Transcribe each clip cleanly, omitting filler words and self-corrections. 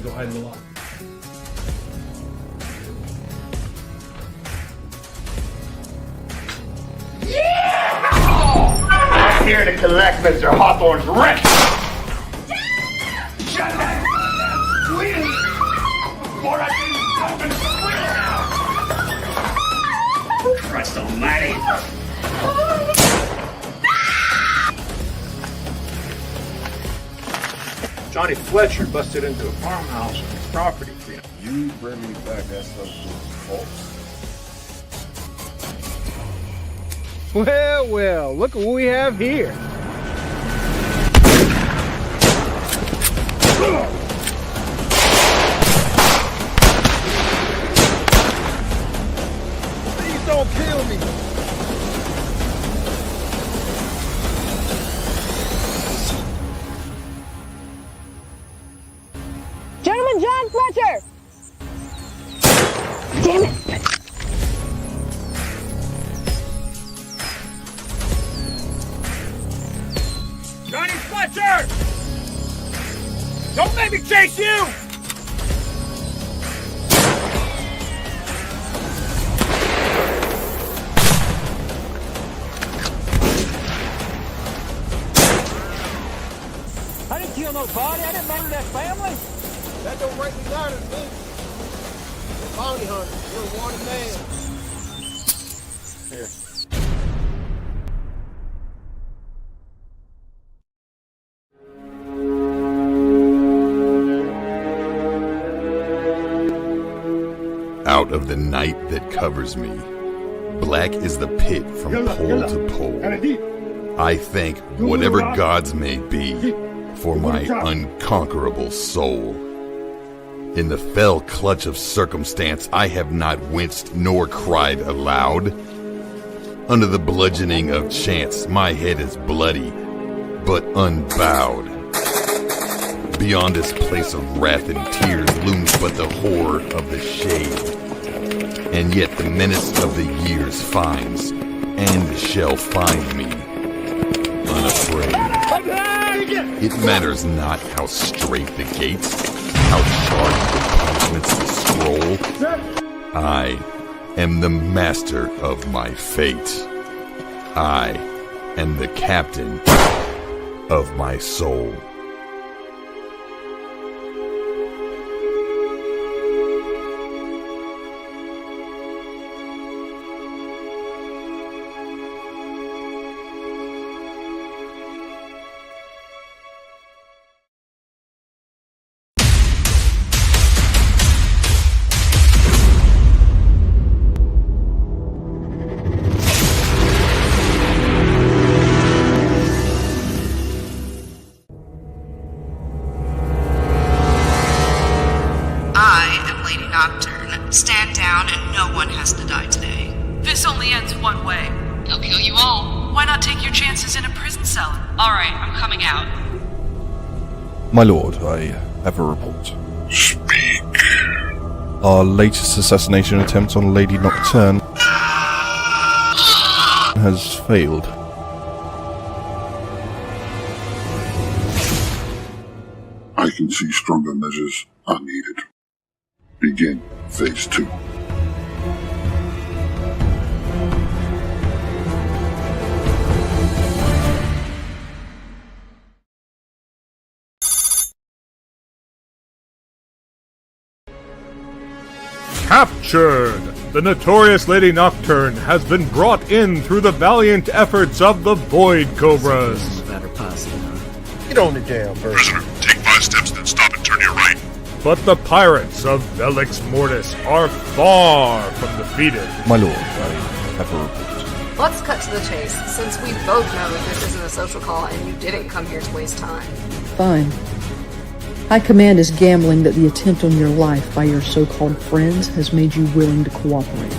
go hide in the loft. I'm here to collect Mr. Hawthorne's rent! Shut that please! Before I get you up and Christ almighty! Johnny Fletcher busted into a farmhouse and property cleanup. You bring me back that stuff to false. Well, well, look at what we have here. Please don't kill me. Gentleman John Fletcher! Damn it! Johnny Fletcher! Don't make me chase you! I didn't kill nobody. I didn't murder that family. That don't break me down to me. You're a bounty hunter. You're a wanted man. Here. Out of the night that covers me, black is the pit from pole to pole. I thank whatever gods may be for my unconquerable soul. In the fell clutch of circumstance, I have not winced nor cried aloud. Under the bludgeoning of chance, my head is bloody, but unbowed. Beyond this place of wrath and tears looms but the horror of the shade. And yet the menace of the years finds, and shall find me, unafraid. It matters not how straight the gates, how charged the punishments the scroll. I am the master of my fate. I am the captain of my soul. Stand down and no one has to die today. This only ends one way. They'll kill you all. Why not take your chances in a prison cell? Alright, I'm coming out. My lord, I have a report. Speak. Our latest assassination attempt on Lady Nocturne has failed. I can see stronger measures are needed. Begin phase 2. Captured! The notorious Lady Nocturne has been brought in through the valiant efforts of the Void Cobras. Get on the damn bird. Prisoner, take 5 steps, then stop and turn to your right. But the pirates of Velix Mortis are far from defeated. My lord, I have a report. Let's cut to the chase, since we both know that this isn't a social call and you didn't come here to waste time. Fine. High Command is gambling that the attempt on your life by your so-called friends has made you willing to cooperate.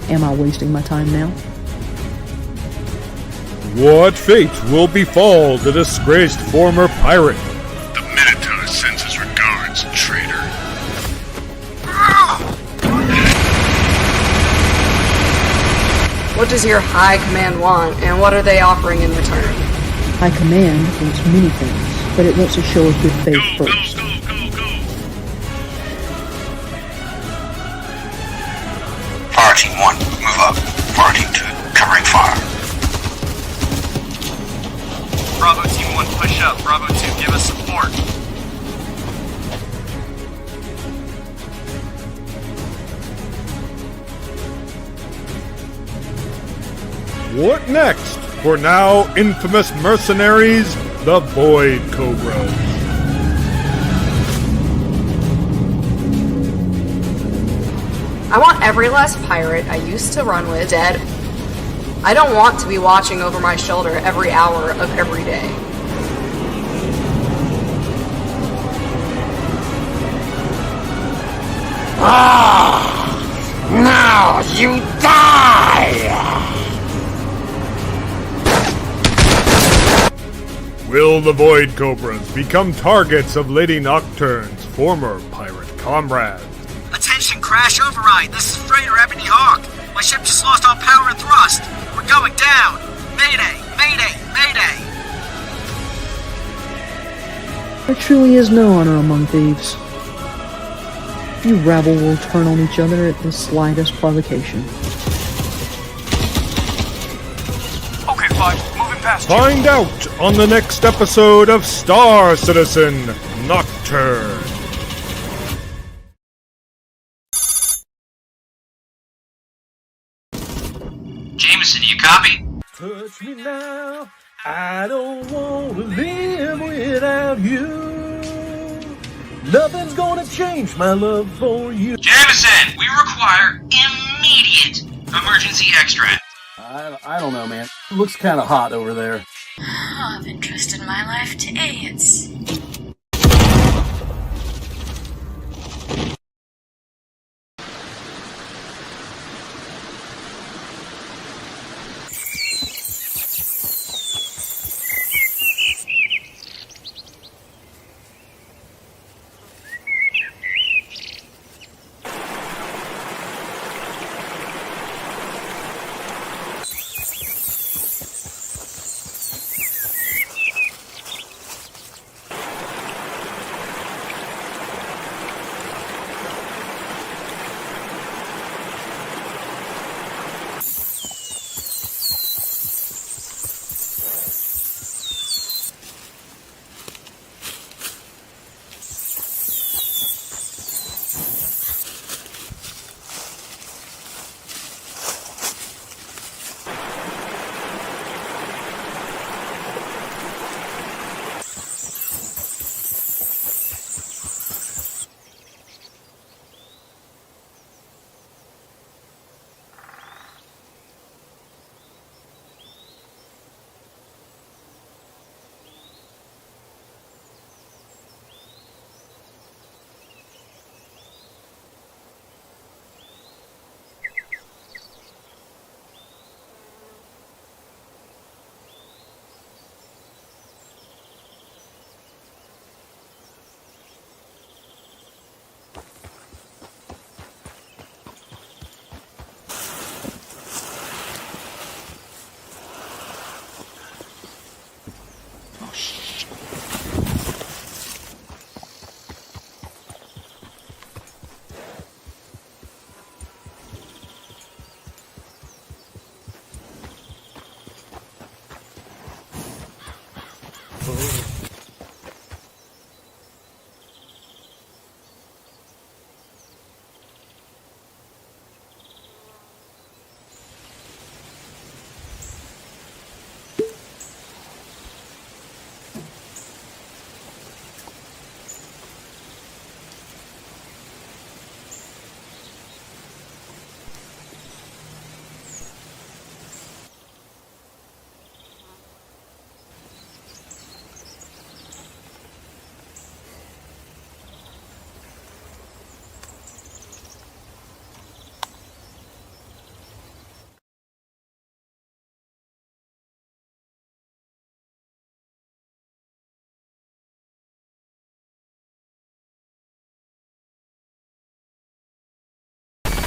Am I wasting my time now? What fate will befall the disgraced former pirate? The Minotaur sends his regards, traitor. What does your High Command want, and what are they offering in return? High Command wants many things, but it wants to show a good faith first. Fire Team 1, move up. Fire Team 2, covering fire. Bravo Team 1, push up. Bravo 2, give us support. What next for now infamous mercenaries, the Void Cobras? I want every last pirate I used to run with dead. I don't want to be watching over my shoulder every hour of every day. Now you die! Will the Void Cobras become targets of Lady Nocturne's former pirate comrades? Attention, crash override. This is Freighter Ebony Hawk. My ship just lost all power and thrust. We're going down. Mayday, mayday, mayday. There truly is no honor among thieves. You rabble will turn on each other at the slightest provocation. Okay, fine. Moving past you. Find out on the next episode of Star Citizen Nocturne. Jameson, you copy? Touch me now, I don't want to live without you. Nothing's gonna change my love for you. Jameson, we require immediate emergency extract. I don't know, man. It looks kind of hot over there. Of interest in my life to AIDS.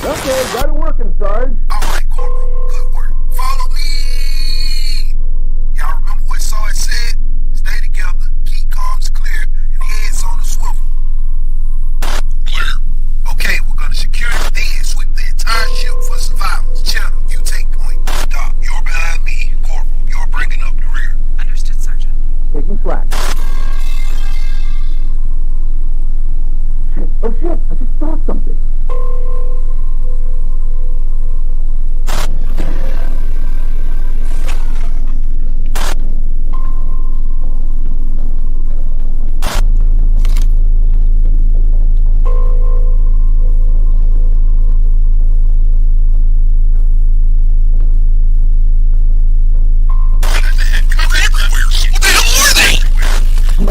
Okay, got it working, Sarge. Alright, Corporal. Good work. Follow me! Y'all remember what Sarge said? Stay together, keep comms clear, and heads on the swivel. Clear. Okay, we're gonna secure it, then sweep the entire ship for survival. track. Oh shit, I just saw something.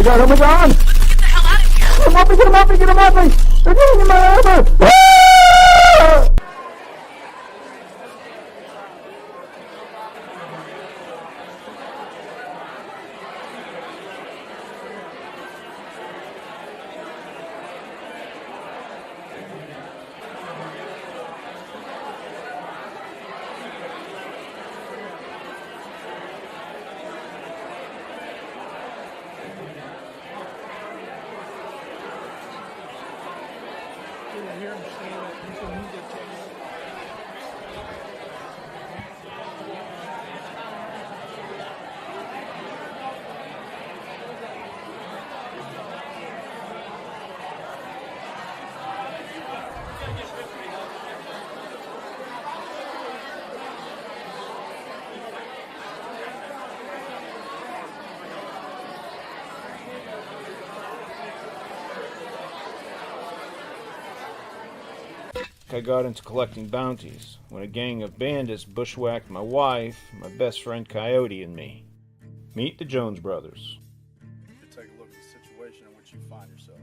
Oh my god! Get the hell out of here! Get him off me! Get him off me! They're getting in my armor! Ah! I got into collecting bounties when a gang of bandits bushwhacked my wife, my best friend Coyote, and me. Meet the Jones brothers. Take a look at the situation in which you find yourself.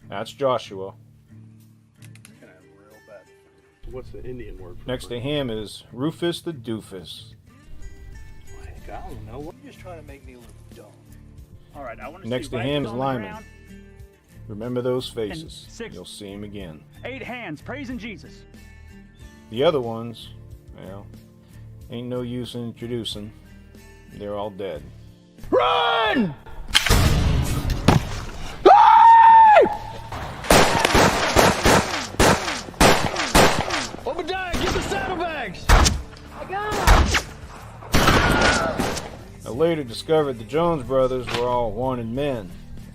That's Joshua. It's gonna have real bad. What's the Indian word for Next to him is Rufus the Doofus. Heck, I don't know. You're just trying to make me look dumb. All right, I want to Next see to rifles him is on the Lyman. ground. Remember those faces. And 6. You'll see him again. 8 hands praising Jesus. The other ones, well, ain't no use in introducing. They're all dead. Run! Obadiah, get the saddlebags! I got I later discovered the Jones brothers were all wanted men.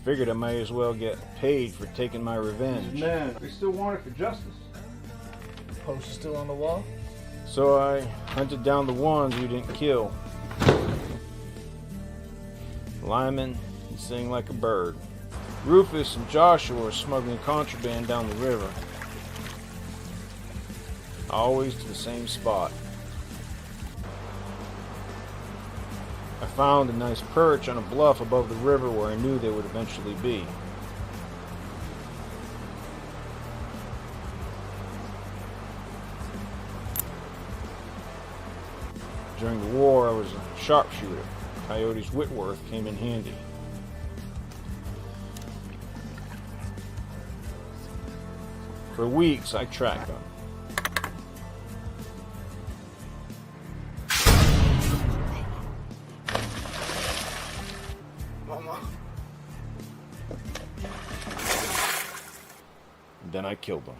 Figured I might as well get paid for taking my revenge. Man, we still wanted for justice. The post is still on the wall? So I hunted down the ones we didn't kill. Lyman, he sang like a bird. Rufus and Joshua were smuggling contraband down the river. Always to the same spot. I found a nice perch on a bluff above the river where I knew they would eventually be. During the war, I was a sharpshooter. Coyote's Whitworth came in handy. For weeks, I tracked them. Then I killed them.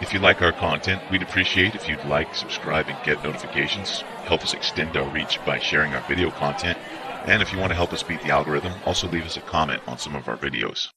If you like our content, we'd appreciate if you'd like, subscribe, and get notifications. Help us extend our reach by sharing our video content. And if you want to help us beat the algorithm, also leave us a comment on some of our videos.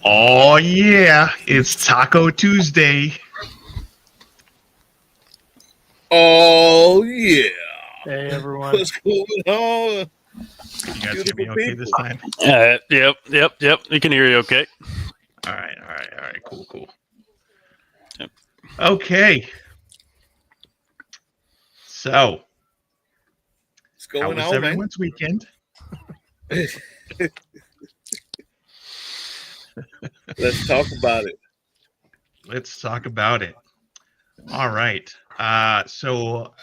Oh yeah, it's Taco Tuesday. Oh yeah. Hey everyone. What's going on? You guys hear me okay this time? Yep. We can hear you okay. All right. Cool. Yep. Okay. So, what's going how was on, everyone's weekend? Let's talk about it. Let's talk about it. All right. So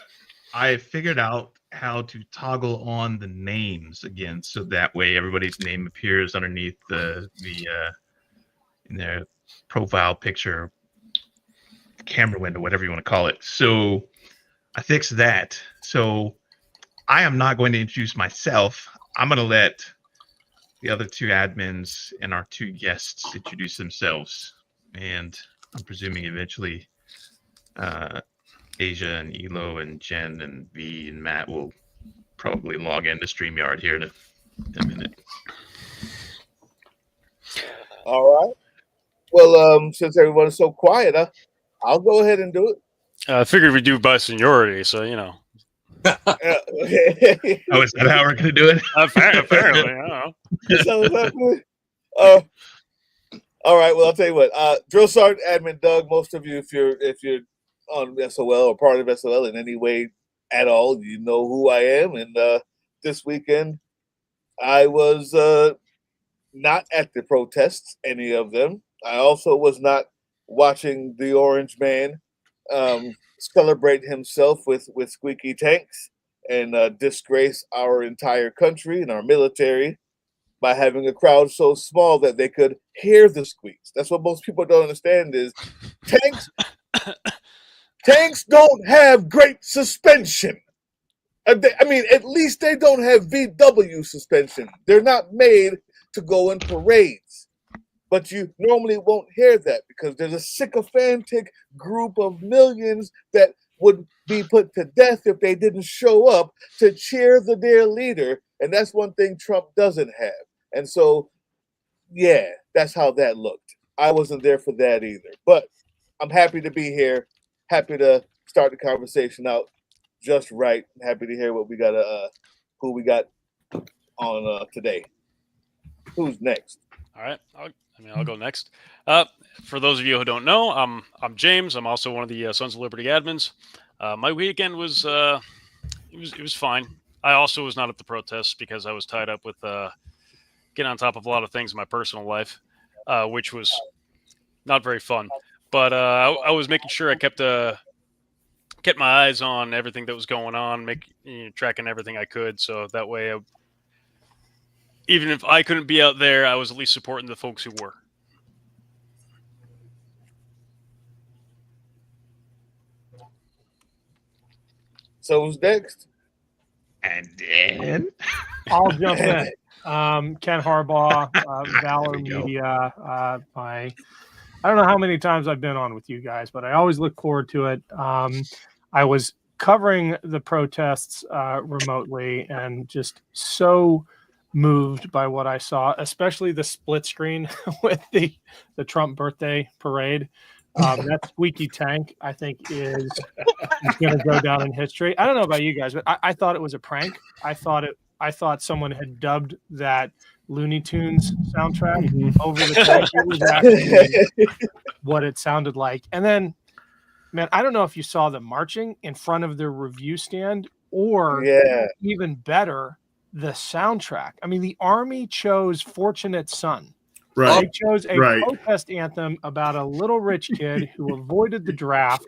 I figured out how to toggle on the names again, so that way everybody's name appears underneath the in their profile picture, camera window, whatever you want to call it. So I fixed that. So I am not going to introduce myself. I'm going to let the other two admins and our two guests introduce themselves. And I'm presuming eventually Asia and Elo and Jen and V and Matt will probably log into StreamYard here in a minute. All right. Well, since everyone's so quiet, I'll go ahead and do it. I figured we'd do by seniority, so you know. Oh, is that how we're gonna do it? Apparently, I don't know. All right. Well, I'll tell you what. Drill Sergeant Admin Doug. Most of you, if you're on SOL or part of SOL in any way at all, you know who I am. And this weekend, I was not at the protests, any of them. I also was not watching the Orange Man celebrate himself with squeaky tanks and disgrace our entire country and our military by having a crowd so small that they could hear the squeaks. That's what most people don't understand is tanks don't have great suspension. I mean, at least they don't have VW suspension. They're not made to go in parades. But you normally won't hear that because there's a sycophantic group of millions that would be put to death if they didn't show up to cheer their leader. And that's one thing Trump doesn't have. And so, yeah, that's how that looked. I wasn't there for that either. But I'm happy to be here. Happy to start the conversation out just right. Happy to hear what we got, who we got on today. Who's next? All right. I'll go next. For those of you who don't know, I'm James. I'm also one of the Sons of Liberty admins. My weekend was it was fine. I also was not at the protests because I was tied up with getting on top of a lot of things in my personal life, which was not very fun. But I was making sure I kept my eyes on everything that was going on, tracking everything I could, so that way, even if I couldn't be out there, I was at least supporting the folks who were. So who's next? And then I'll jump in. Ken Harbaugh, Valor Media. My I don't know how many times I've been on with you guys, but I always look forward to it. I was covering the protests remotely and just so moved by what I saw, especially the split screen with the Trump birthday parade. That squeaky tank, I think, is going to go down in history. I don't know about you guys, but I thought it was a prank. I thought someone had dubbed that Looney Tunes soundtrack over the tank. It was actually what it sounded like. And then, man, I don't know if you saw the marching in front of their review stand or even better, the soundtrack. I mean, the Army chose Fortunate Son. Right. They chose a protest anthem about a little rich kid who avoided the draft.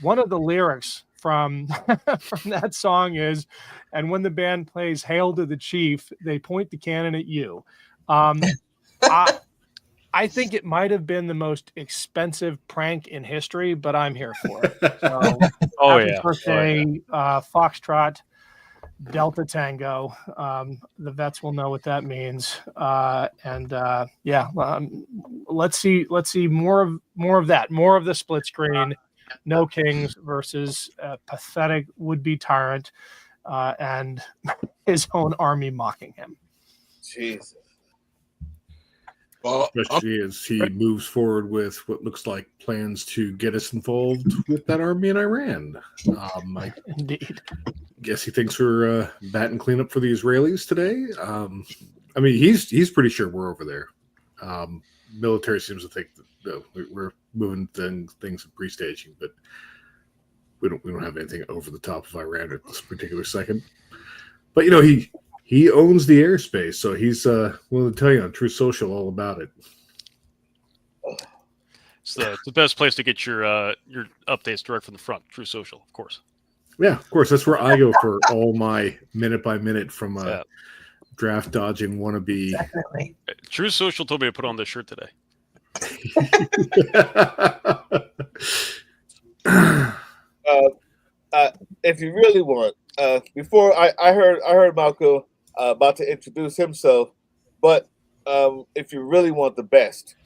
One of the lyrics from that song is, and when the band plays Hail to the Chief, they point the cannon at you. I think it might have been the most expensive prank in history, but I'm here for it. So, happy birthday, Foxtrot, Delta Tango. The vets will know what that means. Let's see more of that, more of the split screen. No kings versus a pathetic would-be tyrant and his own army mocking him. Jesus. Well, especially as he moves forward with what looks like plans to get us involved with that army in Iran. Indeed. Guess he thinks we're batting cleanup for the Israelis today. I mean, he's pretty sure we're over there. Military seems to think that we're moving things and pre-staging, but we don't have anything over the top of Iran at this particular second. But he owns the airspace, so he's willing to tell you on True Social all about it. It's the best place to get your updates direct from the front. True Social, of course. Yeah, of course. That's where I go for all my minute by minute from draft dodging wannabe. Definitely. True Social told me to put on this shirt today. If you really want, before I heard Malcolm about to introduce himself, but if you really want the best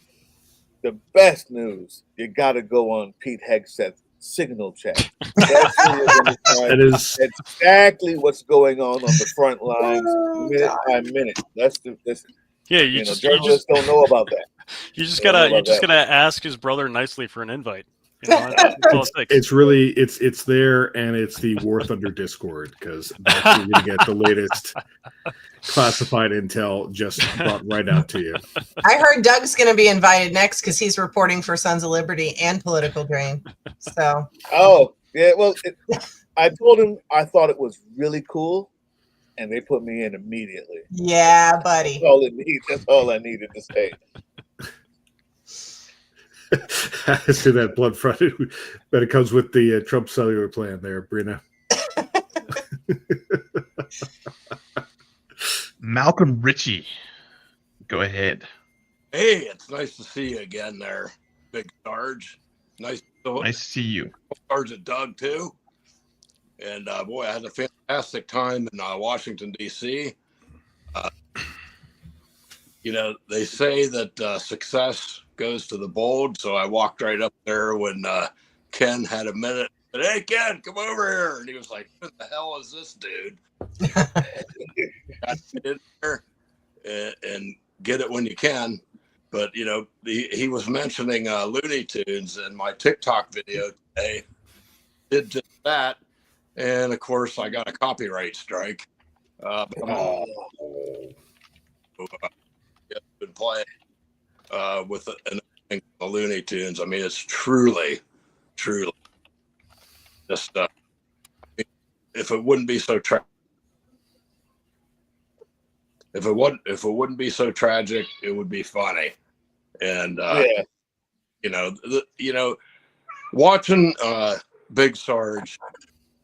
news, you got to go on Pete Hegseth's Signal chat. That is exactly what's going on the front lines, minute by minute. Journalists don't know about that. You just gotta ask his brother nicely for an invite. It's there, and it's the War Thunder Discord, because that's where you get the latest classified intel just brought right out to you. I heard Doug's going to be invited next because he's reporting for Sons of Liberty and Political Drain. So. Oh yeah, well, I told him I thought it was really cool, and they put me in immediately. Yeah, buddy. That's all I needed to say. As to that blood front, but it comes with the Trump cellular plan there, Brina. Malcolm Ritchie, go ahead. Hey, it's nice to see you again there, Big Sarge. Nice to see you. Sergeant Doug, too. And, boy, I had a fantastic time in Washington, D.C. They say that success goes to the bold, so I walked right up there when Ken had a minute. But, hey, Ken, come over here. And he was like, what the hell is this dude? Got in there and get it when you can. But, he was mentioning Looney Tunes, and my TikTok video today did just that. And, of course, I got a copyright strike. Been playing with the Looney Tunes. I mean, it's truly just if it wouldn't be so tragic, if it wouldn't be so tragic, it would be funny. And watching Big Sarge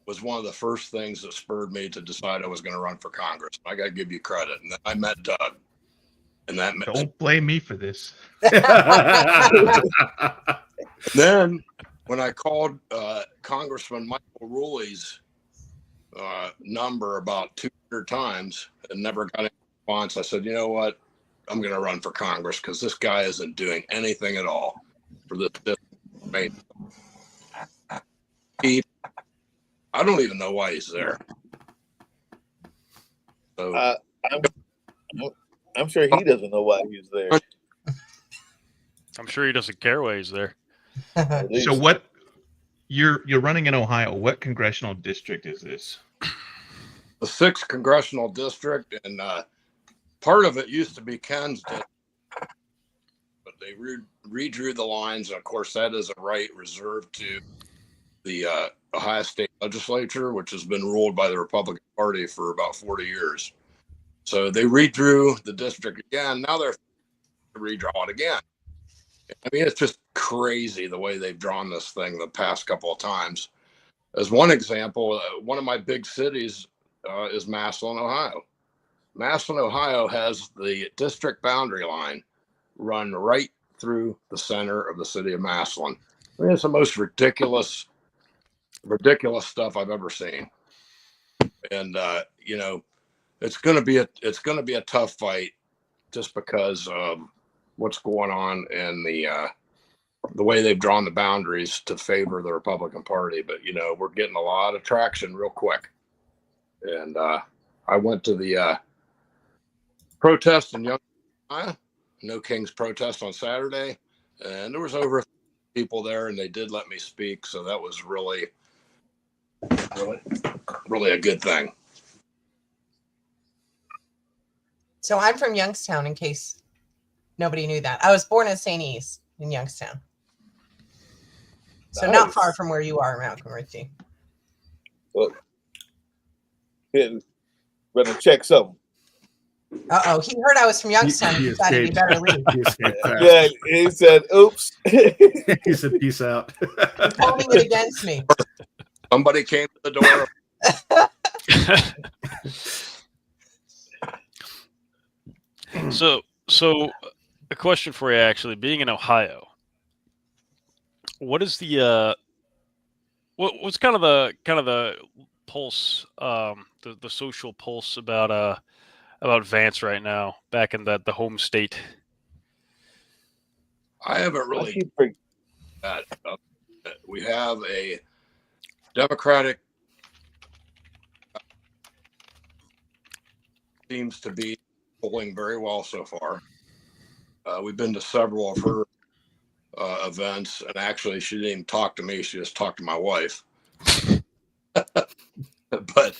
was one of the first things that spurred me to decide I was going to run for Congress. I got to give you credit. And then I met Doug. And that don't blame me for this. Then when I called Congressman Michael Ruley's number about 200 times and never got any response, I said, you know what? I'm going to run for Congress because this guy isn't doing anything at all. for this district. I don't even know why he's there. So I'm sure he doesn't know why he's there. I'm sure he doesn't care why he's there. So what? You're running in Ohio. What congressional district is this? the 6th congressional district, and part of it used to be Ken's district, but they redrew the lines. And of course, that is a right reserved to the Ohio State Legislature, which has been ruled by the Republican Party for about 40 years. So they redrew the district again. Now they're to redraw it again. I mean, it's just crazy the way they've drawn this thing the past couple of times. As one example, one of my big cities is Massillon, Ohio. Massillon, Ohio has the district boundary line run right through the center of the city of Massillon. I mean, it's the most ridiculous stuff I've ever seen. And you know, it's going to be a tough fight just because of what's going on and the way they've drawn the boundaries to favor the Republican Party. But you know, we're getting a lot of traction real quick. And I went to the protest in Youngstown, Ohio, No Kings protest on Saturday, and there was over people there, and they did let me speak, so that was really a good thing. So I'm from Youngstown, in case nobody knew that. I was born in St. East in Youngstown. So not far from where you are, Malcolm Ritchie. Well, better check something. Uh-oh, he heard I was from Youngstown. He decided he better leave. Yeah, he said, oops. He said, peace out. He's holding it against me. Somebody came to the door. So a question for you, actually, being in Ohio, what is the what's kind of the pulse, the social pulse about Vance right now, back in the home state? I haven't really that. We have a Democratic seems to be polling very well so far. We've been to several of her events, and actually she didn't even talk to me. She just talked to my wife. But,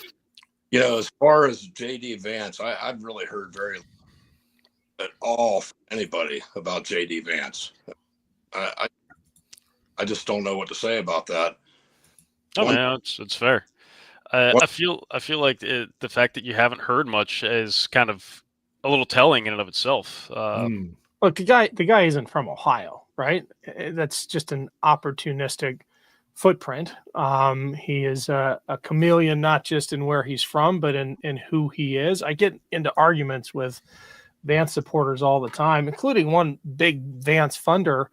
you know, as far as J.D. Vance, I've really heard very little at all from anybody about J.D. Vance. I just don't know what to say about that. Oh, man, it's fair. I feel like the fact that you haven't heard much is kind of a little telling in and of itself. Look, the guy isn't from Ohio, right? That's just an opportunistic footprint. He is a chameleon, not just in where he's from, but in who he is. I get into arguments with Vance supporters all the time, including one big Vance funder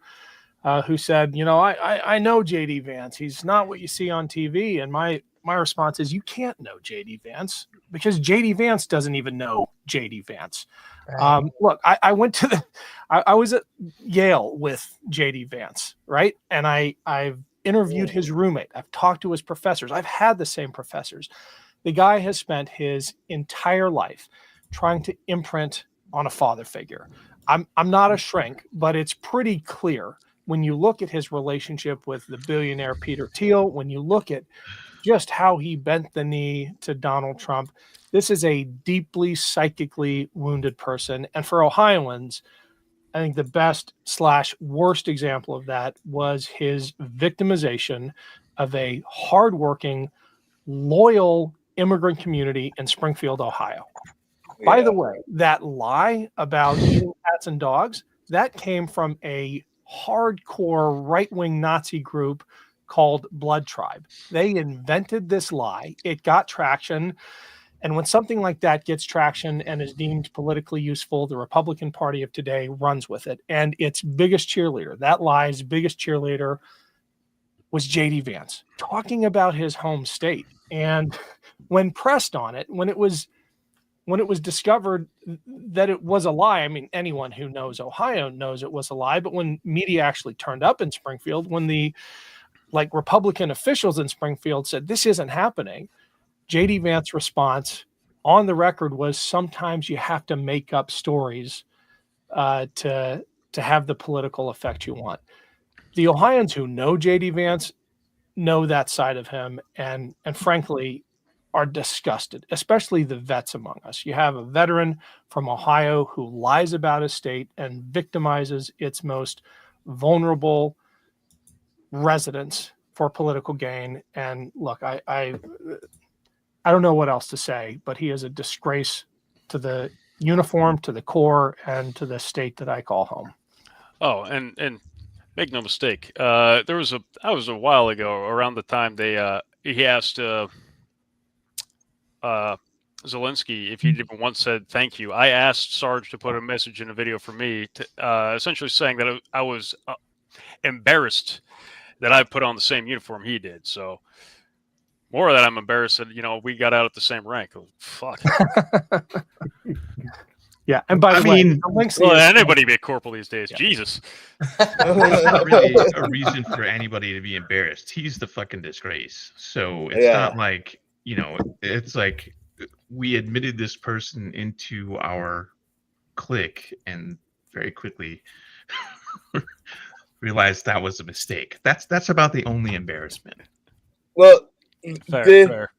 who said, you know, I know J.D. Vance. He's not what you see on TV. And my response is, you can't know J.D. Vance because J.D. Vance doesn't even know J.D. Vance. Right. Look, I went to I was at Yale with J.D. Vance, right? And I've interviewed his roommate. I've talked to his professors. I've had the same professors. The guy has spent his entire life trying to imprint on a father figure. I'm not a shrink, but it's pretty clear when you look at his relationship with the billionaire Peter Thiel, when you look at just how he bent the knee to Donald Trump, this is a deeply psychically wounded person. And for Ohioans, I think the best/worst example of that was his victimization of a hardworking, loyal immigrant community in Springfield, Ohio. Yeah. By the way, that lie about eating cats and dogs, that came from a hardcore right-wing Nazi group called Blood Tribe. They invented this lie. It got traction. And when something like that gets traction and is deemed politically useful, the Republican Party of today runs with it. And its biggest cheerleader, that lie's biggest cheerleader, was J.D. Vance, talking about his home state. And when pressed on it, when it was when it was discovered that it was a lie, I mean, anyone who knows Ohio knows it was a lie, but when media actually turned up in Springfield, when the Republican officials in Springfield said this isn't happening, J.D. Vance's response on the record was, sometimes you have to make up stories to have the political effect you want. The Ohioans who know J.D. Vance know that side of him, and frankly are disgusted, especially the vets among us. You have a veteran from Ohio who lies about his state and victimizes its most vulnerable residents for political gain. And look, I don't know what else to say, but he is a disgrace to the uniform, to the Corps, and to the state that I call home. Oh, and make no mistake, that was a while ago, around the time he asked Zelensky if he'd even once said thank you. I asked Sarge to put a message in a video for me, to, essentially saying that I was embarrassed that I put on the same uniform he did. So more of that, I'm embarrassed that we got out at the same rank. Oh, fuck. Yeah, and by the way, anybody be a corporal these days. Yeah. Jesus. There's not really a reason for anybody to be embarrassed. He's the fucking disgrace. So it's not like, it's like we admitted this person into our clique and very quickly realized that was a mistake. That's about the only embarrassment. Well, fair.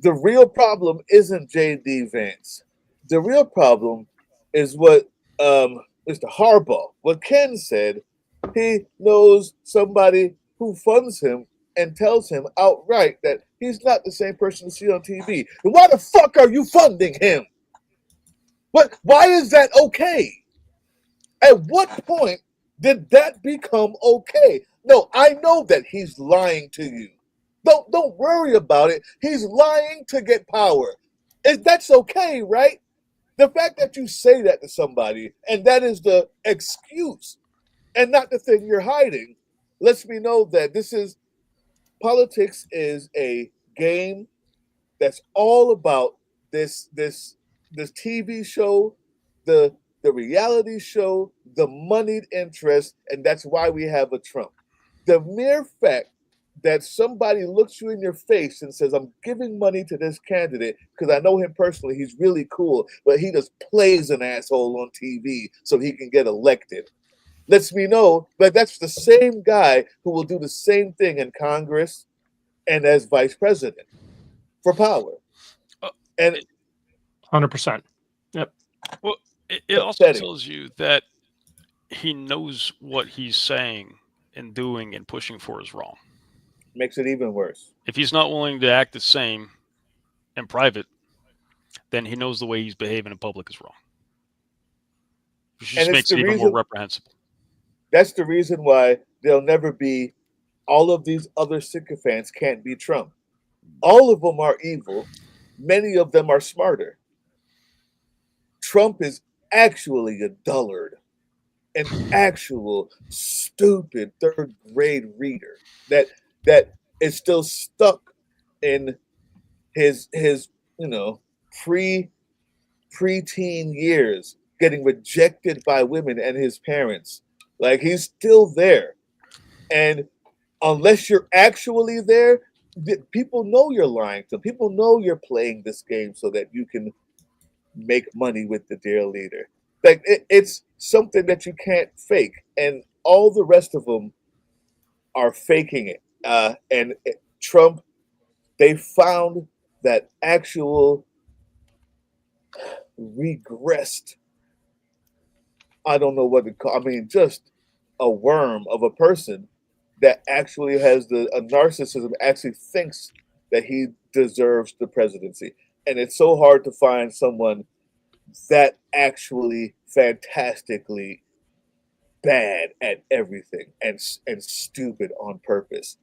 The real problem isn't J.D. Vance. The real problem is what Mr. Harbaugh, what Ken said. He knows somebody who funds him and tells him outright that he's not the same person you see on TV. Then why the fuck are you funding him? Why is that okay? At what point did that become okay? No, I know that he's lying to you. Don't worry about it. He's lying to get power. That's okay, right? The fact that you say that to somebody and that is the excuse and not the thing you're hiding lets me know that politics is a game that's all about this TV show, the reality show, the moneyed interest, and that's why we have a Trump. The mere fact that somebody looks you in your face and says, I'm giving money to this candidate because I know him personally, he's really cool, but he just plays an asshole on TV so he can get elected, lets me know that that's the same guy who will do the same thing in Congress and as vice president for power. And 100%. Yep. Well, it also tells you that he knows what he's saying and doing and pushing for is wrong. Makes it even worse. If he's not willing to act the same in private, then he knows the way he's behaving in public is wrong. Which just makes it even more reprehensible. That's the reason why there'll never be all of these other sycophants can't be Trump. All of them are evil. Many of them are smarter. Trump is actually a dullard, an actual stupid third-grade reader that is still stuck in his preteen years, getting rejected by women and his parents. Like, he's still there. And unless you're actually there, people know you're lying to them. People know you're playing this game so that you can make money with the dear leader. Like, it's something that you can't fake. And all the rest of them are faking it. And Trump, they found that actual regressed, I don't know what to call, I mean, just a worm of a person that actually has a narcissism, actually thinks that he deserves the presidency. And it's so hard to find someone that actually fantastically bad at everything and stupid on purpose.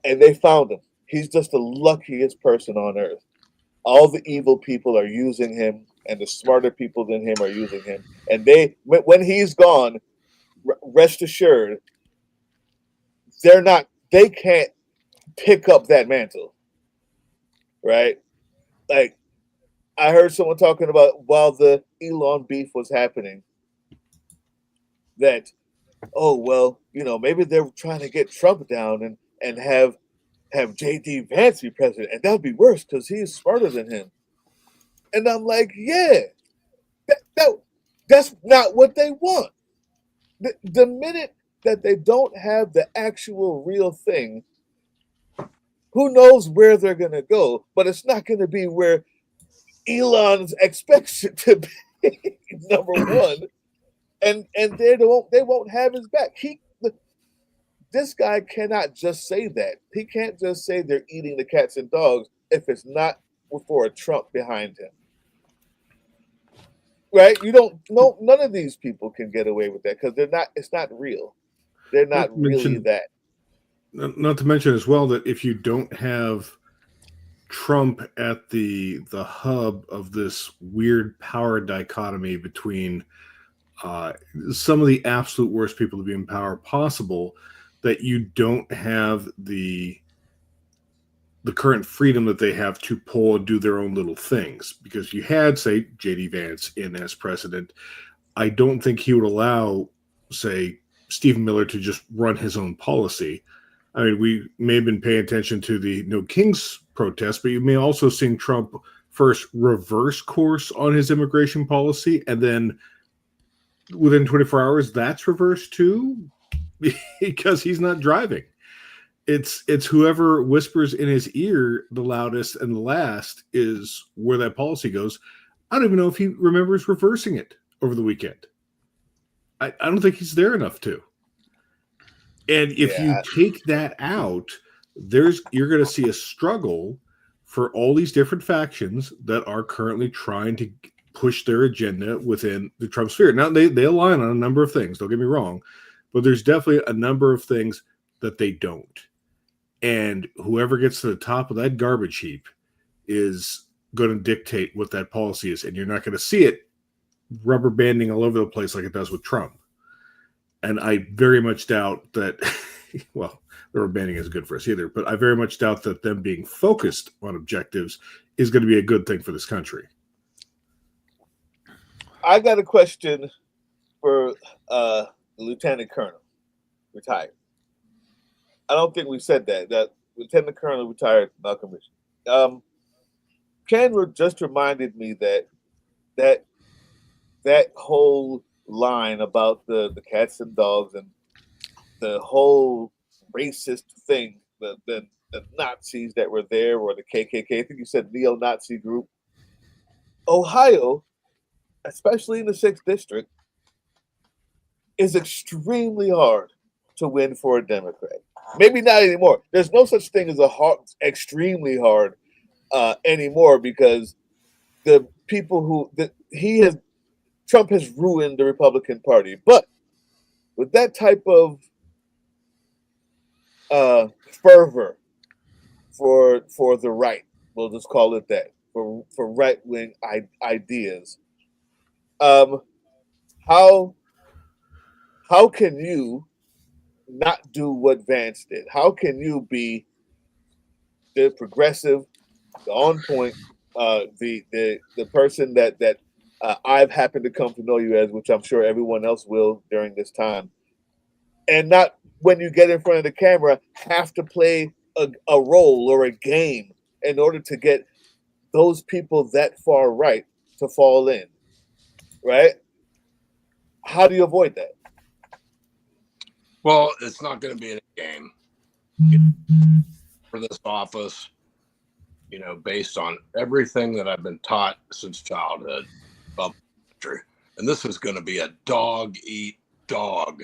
And they found him. He's just the luckiest person on earth. All the evil people are using him, and the smarter people than him are using him. And when he's gone, rest assured, they can't pick up that mantle, right? Like, I heard someone talking about while the Elon beef was happening that, oh well, maybe they're trying to get Trump down and have J.D. Vance be president, and that'd be worse because he's smarter than him. And I'm like, yeah, that's not what they want. The minute that they don't have the actual real thing, who knows where they're going to go? But it's not going to be where Elon's expects it to be, number one. And they won't have his back. This guy cannot just say that. He can't just say they're eating the cats and dogs if it's not for a Trump behind him. Right? None of these people can get away with that because it's not real. They're not really that. Not to mention as well that if you don't have Trump at the hub of this weird power dichotomy between some of the absolute worst people to be in power possible, that you don't have the current freedom that they have to pull and do their own little things. Because you had, say, J.D. Vance in as president, I don't think he would allow, say, Stephen Miller to just run his own policy. I mean, we may have been paying attention to the No Kings protest, but you may also seen Trump first reverse course on his immigration policy, and then within 24 hours, that's reversed too, because he's not driving. It's whoever whispers in his ear the loudest and the last is where that policy goes. I don't even know if he remembers reversing it over the weekend. I don't think he's there enough to. And if you take that out, you're going to see a struggle for all these different factions that are currently trying to push their agenda within the Trump sphere. Now, they align on a number of things, don't get me wrong, but there's definitely a number of things that they don't. And whoever gets to the top of that garbage heap is going to dictate what that policy is. And you're not going to see it rubber banding all over the place like it does with Trump. And I very much doubt that, well, rubber banding isn't good for us either, but I very much doubt that them being focused on objectives is going to be a good thing for this country. I got a question for Lieutenant Colonel, retired. I don't think we said that Lieutenant Colonel retired Malcolm Ritchie. Ken just reminded me that whole line about the cats and dogs and the whole racist thing, the Nazis that were there, or the KKK. I think you said neo-Nazi group. Ohio, especially in the 6th district, is extremely hard to win for a Democrat. Maybe not anymore. There's no such thing as extremely hard anymore, because the people Trump has ruined the Republican Party. But with that type of fervor for the right, we'll just call it that, for right-wing ideas, how can you not do what Vance did? How can you be the progressive, the on point, the person that I've happened to come to know you as, which I'm sure everyone else will during this time, and not, when you get in front of the camera, have to play a role or a game in order to get those people that far right to fall in, right? How do you avoid that? Well, it's not going to be a game for this office, based on everything that I've been taught since childhood about the country. And this is going to be a dog-eat-dog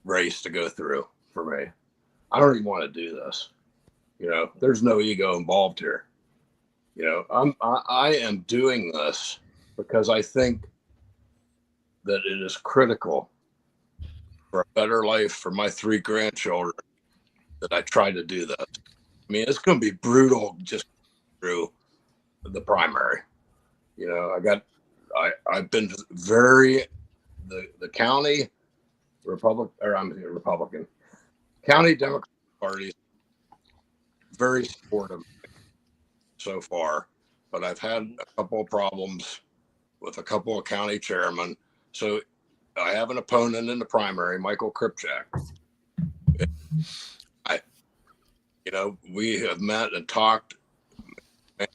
race to go through for me. I don't even want to do this. There's no ego involved here. I am doing this because I think that it is critical for a better life for my 3 grandchildren that I try to do this. I mean, it's going to be brutal just through the primary. I've been the county Republican county Democratic Party very supportive so far. but I've had a couple of problems with a couple of county chairmen. So I have an opponent in the primary, Michael Kripchak. We have met and talked. And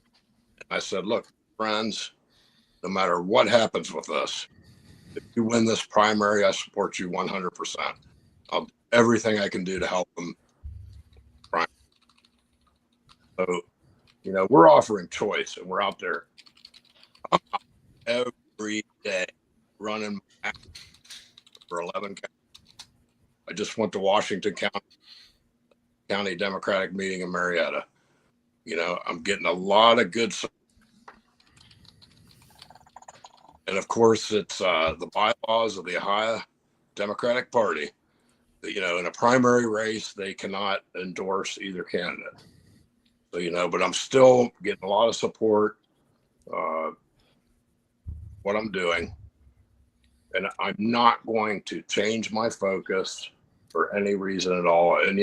I said, look, friends, no matter what happens with us, if you win this primary, I support you 100%. I'll do everything I can do to help them. So, we're offering choice, and we're out there every day running for 11 counties. I just went to Washington County Democratic meeting in Marietta. I'm getting a lot of good support. And of course, it's the bylaws of the Ohio Democratic Party that, in a primary race, they cannot endorse either candidate. So, but I'm still getting a lot of support, what I'm doing. And I'm not going to change my focus for any reason at all. And,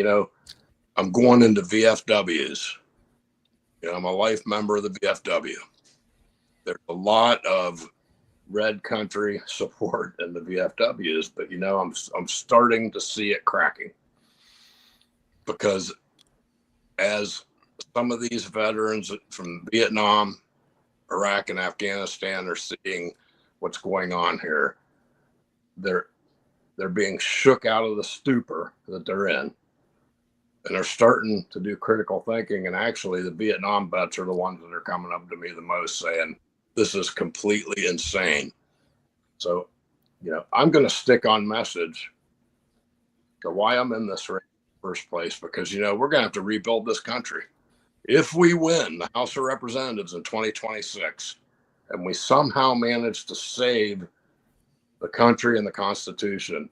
I'm going into VFWs. I'm a life member of the VFW. There's a lot of red country support in the VFWs, but I'm starting to see it cracking, because as some of these veterans from Vietnam, Iraq, and Afghanistan are seeing what's going on here, they're being shook out of the stupor that they're in, and they're starting to do critical thinking. And actually, the Vietnam vets are the ones that are coming up to me the most, saying this is completely insane. So, I'm going to stick on message to why I'm in this race in the first place, because, we're going to have to rebuild this country. If we win the House of Representatives in 2026, and we somehow manage to save the country and the Constitution,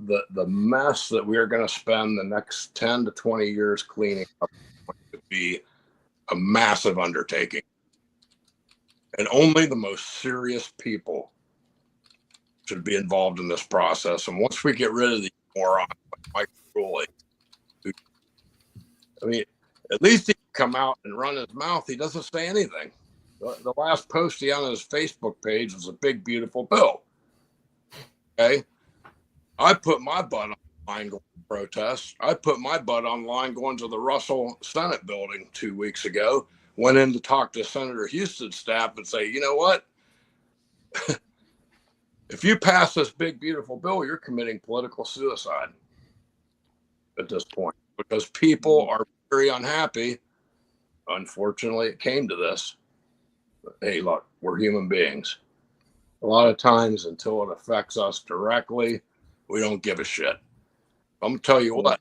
the mess that we are going to spend the next 10 to 20 years cleaning up is going to be a massive undertaking. And only the most serious people should be involved in this process. And once we get rid of these morons like Mike Ruley, at least he can come out and run his mouth. He doesn't say anything. The last post he on his Facebook page was a big, beautiful bill. Okay. I put my butt online going to protest. I put my butt online going to the Russell Senate building 2 weeks ago. Went in to talk to Senator Houston's staff and say, you know what? If you pass this big, beautiful bill, you're committing political suicide at this point, because people are very unhappy. Unfortunately, it came to this. But, hey, look, we're human beings. A lot of times, until it affects us directly, we don't give a shit. I'm going to tell you what,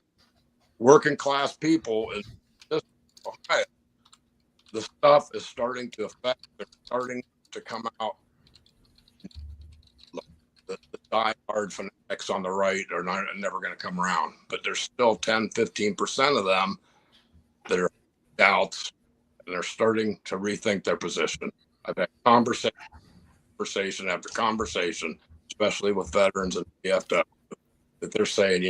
working class people in this Ohio, the stuff is starting to affect, they're starting to come out. The die-hard fanatics on the right are never going to come around, but there's still 10-15% of them that are doubts, and they're starting to rethink their position. I've had conversation after conversation, especially with veterans and VFW, that they're saying,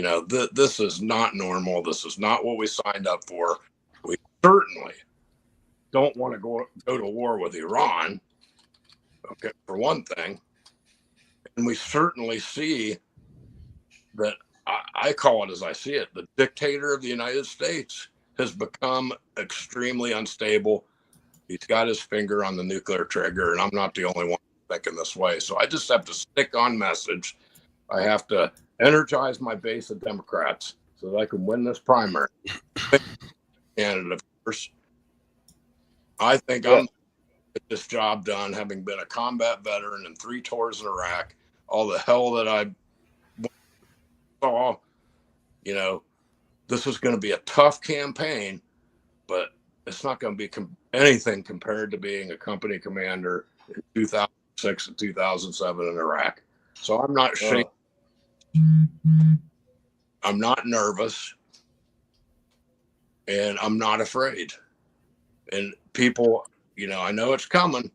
this is not normal. This is not what we signed up for. We certainly don't want to go to war with Iran, okay, for one thing. And we certainly see that, I call it as I see it, the dictator of the United States has become extremely unstable. He's got his finger on the nuclear trigger, and I'm not the only one thinking this way. So I just have to stick on message. I have to energize my base of Democrats so that I can win this primary. And of course, I think I'm going to get this job done, having been a combat veteran and 3 tours in Iraq. All the hell that I saw, this is going to be a tough campaign, but it's not going to be anything compared to being a company commander in 2006 and 2007 in Iraq. So I'm not shaking. I'm not nervous, and I'm not afraid. And people, I know it's coming.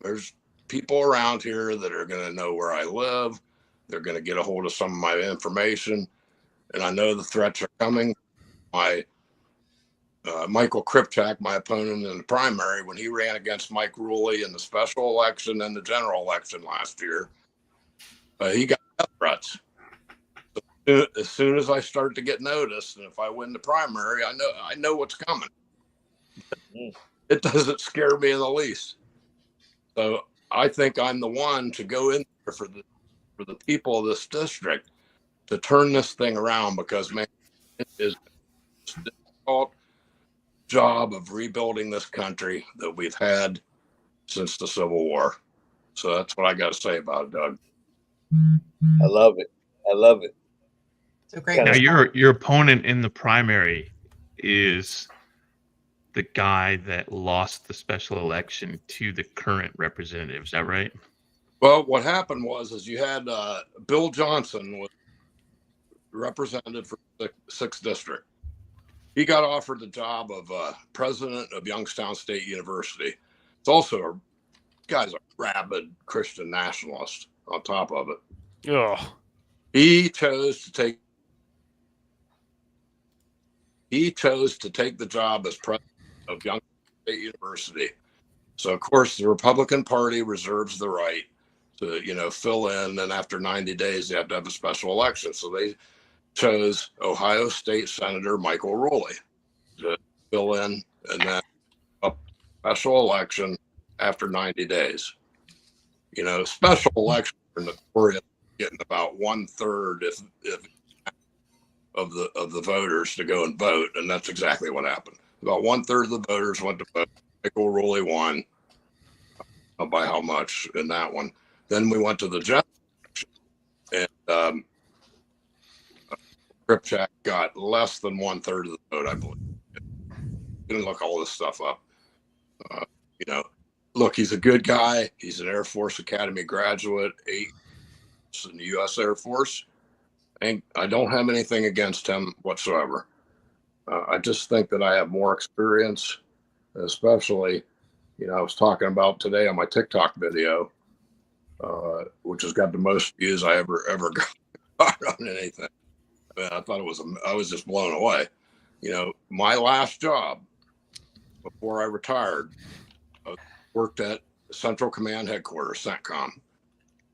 There's people around here that are going to know where I live. They're going to get a hold of some of my information. And I know the threats are coming. My Michael Kripchak, my opponent in the primary, when he ran against Mike Ruley in the special election and the general election last year, he got death threats. So as soon as I start to get noticed, and if I win the primary, I know what's coming. It doesn't scare me in the least. So I think I'm the one to go in there for the people of this district to turn this thing around, because, man, it is a difficult job of rebuilding this country that we've had since the Civil War. So that's what I got to say about it, Doug. I love it. I love it. So great. Now, your opponent in the primary is the guy that lost the special election to the current representative. Is that right? Well, what happened was you had Bill Johnson was representative for the 6th district. He got offered the job of president of Youngstown State University. It's also guy's a rabid Christian nationalist on top of it. Oh. He chose to take the job as president of Youngstown State University. So of course the Republican Party reserves the right to, fill in, and after 90 days they have to have a special election. So they chose Ohio State Senator Michael Ruley to fill in, and then a special election after 90 days. Special elections are notorious getting about 1/3 if of the voters to go and vote, and that's exactly what happened. About 1/3 of the voters went to vote. Michael Ruley won. By how much in that one? Then we went to the general election, and Kripchak got less than 1/3 of the vote, I believe. Didn't look all this stuff up. Look, he's a good guy. He's an Air Force Academy graduate, 8 years in the U.S. Air Force. And I don't have anything against him whatsoever. I just think that I have more experience, especially, I was talking about today on my TikTok video, which has got the most views I ever got on anything. I mean, I was just blown away. My last job before I retired, I worked at Central Command Headquarters, CENTCOM.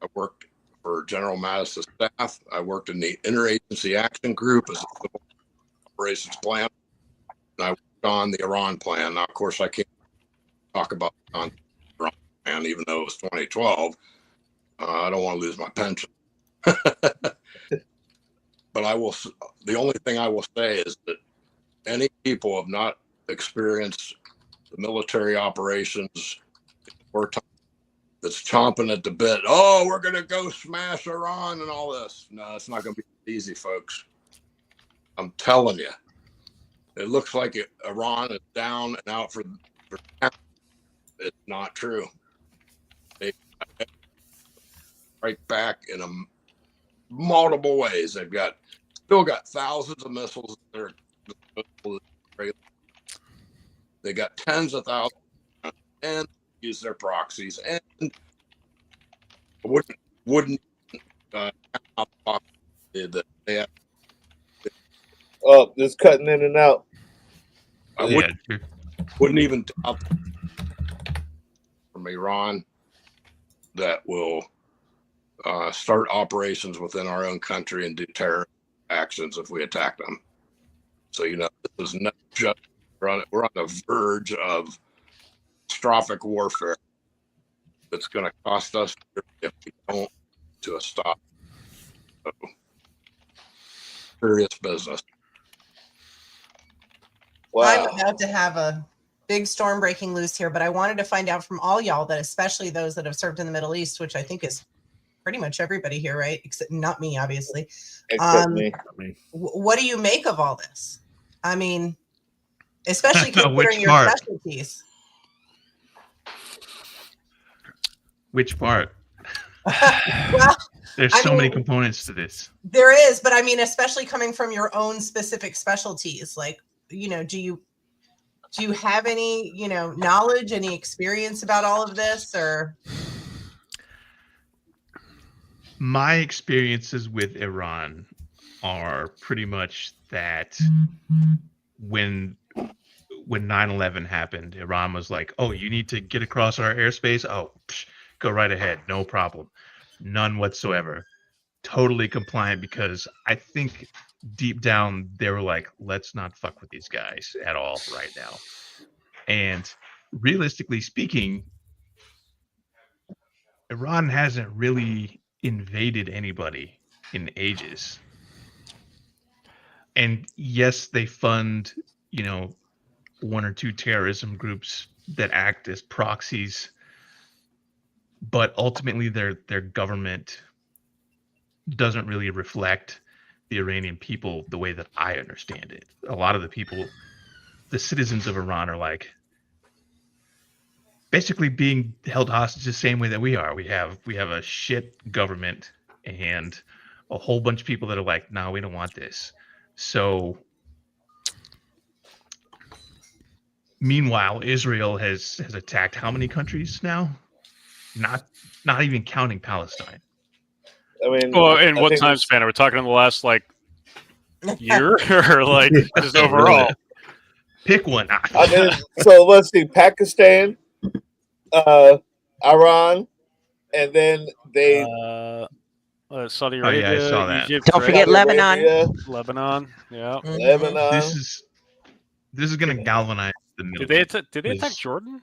I worked for General Mattis' staff. I worked in the Interagency Action Group as a civil operations plan. And I worked on the Iran plan. Now, of course, I can't talk about the Iran plan, even though it was 2012. I don't want to lose my pension. But the only thing I will say is that any people have not experienced the military operations that's chomping at the bit. Oh, we're going to go smash Iran and all this. No, it's not going to be easy, folks. I'm telling you. It looks like Iran is down and out for it's not true. They strike back in multiple ways. They've still got thousands of missiles. They got tens of thousands, and use their proxies, and wouldn't that they have. Oh, just cutting in and out. I wouldn't even doubt from Iran that will start operations within our own country and do terror actions if we attack them. So this is not just we're on the verge of catastrophic warfare that's going to cost us if we don't to a stop. So, serious business. Wow. I'm about to have a big storm breaking loose here, but I wanted to find out from all y'all, that especially those that have served in the Middle East, which I think is pretty much everybody here, right? Except not me, obviously. Except me. What do you make of all this? I mean, especially considering your specialties. Which part? Well, there's so many components to this. There is, but I mean, especially coming from your own specific specialties, like, do you have any, knowledge, any experience about all of this, or? My experiences with Iran are pretty much that when when 9/11 happened, Iran was like, "Oh, you need to get across our airspace? Oh, go right ahead, no problem, none whatsoever." Totally compliant, because I think deep down they were like, "Let's not fuck with these guys at all right now." And realistically speaking, Iran hasn't really invaded anybody in ages. And yes, they fund, one or two terrorism groups that act as proxies, but ultimately their government doesn't really reflect the Iranian people the way that I understand it. A lot of the people, the citizens of Iran, are like basically being held hostage the same way that we are. We have a shit government and a whole bunch of people that are like, "No, we don't want this." So meanwhile, Israel has attacked how many countries now? Not even counting Palestine. I mean, Well, in I what think time it's- span are we talking? In the last year, or like just overall? Pick one. I mean, so let's see: Pakistan, Iran, and then they. Saudi Oh, yeah, I Arabia, saw that. Egypt, Don't forget right? Lebanon. Arabia, Lebanon, yeah. Lebanon. This is going to galvanize the Middle Did East. they attack Jordan?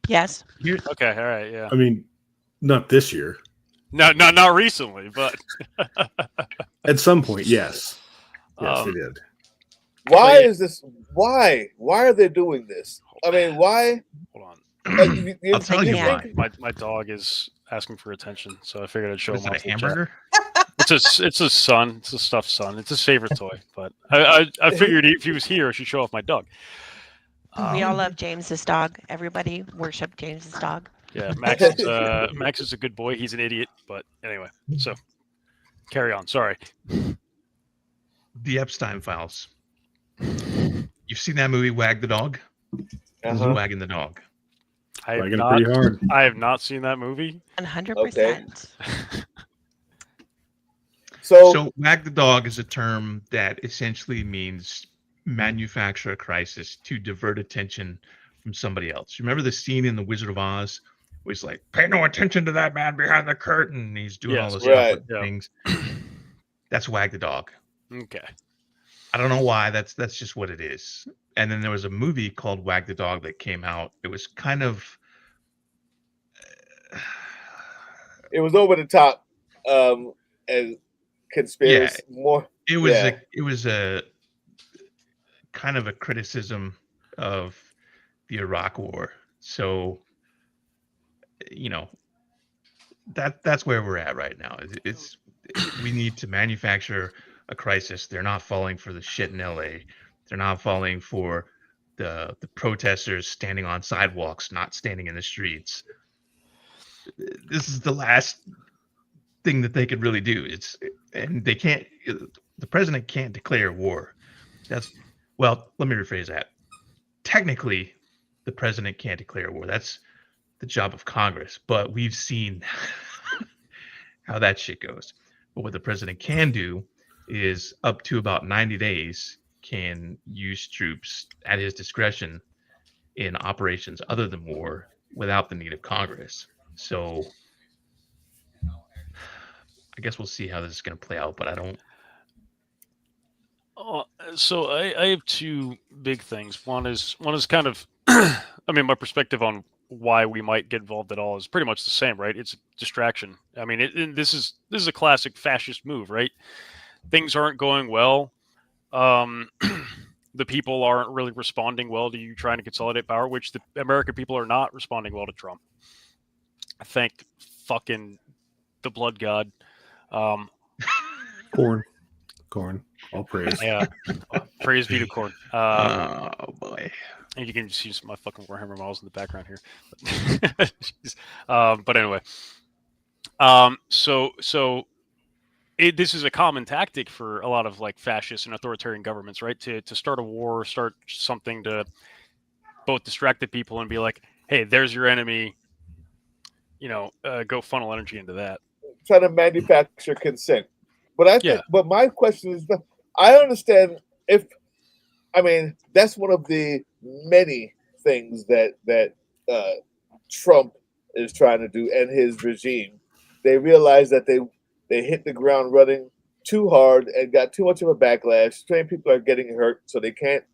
Yes. Okay, all right, yeah. I mean, not this year. No, not recently, but At some point, yes. Yes, they did. Why is this? Why? Why are they doing this? I mean, why? Hold on. I'll tell you why. My dog is asking for attention, so I figured I'd show Is him it off a the chat. hamburger? It's a son. It's a stuffed son. It's his favorite toy. But I figured if he was here, I should show off my dog. We all love James's dog. Everybody worship James's dog. Yeah, Max is a good boy. He's an idiot, but anyway. So carry on. Sorry. The Epstein Files. You've seen that movie, Wag the Dog? Who's wagging the dog? I have Wagging it not. pretty hard. I have not seen that movie. 100%. So wag the dog is a term that essentially means manufacture a crisis to divert attention from somebody else. Remember the scene in The Wizard of Oz where he's like, "Pay no attention to that man behind the curtain." He's doing all this stuff with things. That's wag the dog. Okay. I don't know why. That's just what it is. And then there was a movie called Wag the Dog that came out. It was kind of It was over the top, and conspiracy more. It was a kind of a criticism of the Iraq War. So, that's where we're at right now. We need to manufacture a crisis. They're not falling for the shit in LA. They're not falling for the protesters standing on sidewalks, not standing in the streets. This is the last thing that they could really do. They can't. The president can't declare war. Let me rephrase that. Technically, the president can't declare war. That's the job of Congress. But we've seen how that shit goes. But what the president can do is up to about 90 days can use troops at his discretion in operations other than war without the need of Congress. So I guess we'll see how this is going to play out, but I don't. So I have two big things. One is kind of, my perspective on why we might get involved at all is pretty much the same, right? It's a distraction. I mean, this is a classic fascist move, right? Things aren't going well. The people aren't really responding well to you trying to consolidate power, which the American people are not responding well to Trump. Thank fucking the blood god. Corn. All praise. Yeah. Praise be to corn. Oh boy. And you can just use my fucking Warhammer models in the background here. But anyway. So this is a common tactic for a lot of like fascist and authoritarian governments, right? To start a war, start something to both distract the people and be like, hey, there's your enemy. Go funnel energy into that. Trying to manufacture consent. But I think, but my question is, I understand if I mean, that's one of the many things that Trump is trying to do and his regime. They realize that they hit the ground running too hard and got too much of a backlash. Too many people are getting hurt, so they can't,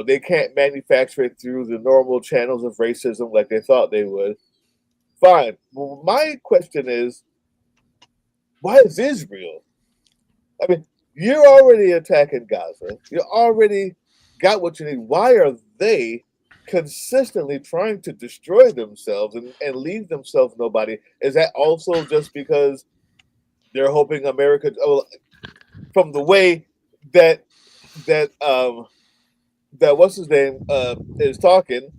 they can't manufacture it through the normal channels of racism like they thought they would. Fine. Well, my question is, why is Israel? I mean, you're already attacking Gaza. You already got what you need. Why are they consistently trying to destroy themselves and leave themselves nobody? Is that also just because they're hoping America, from the way that what's his name is talking,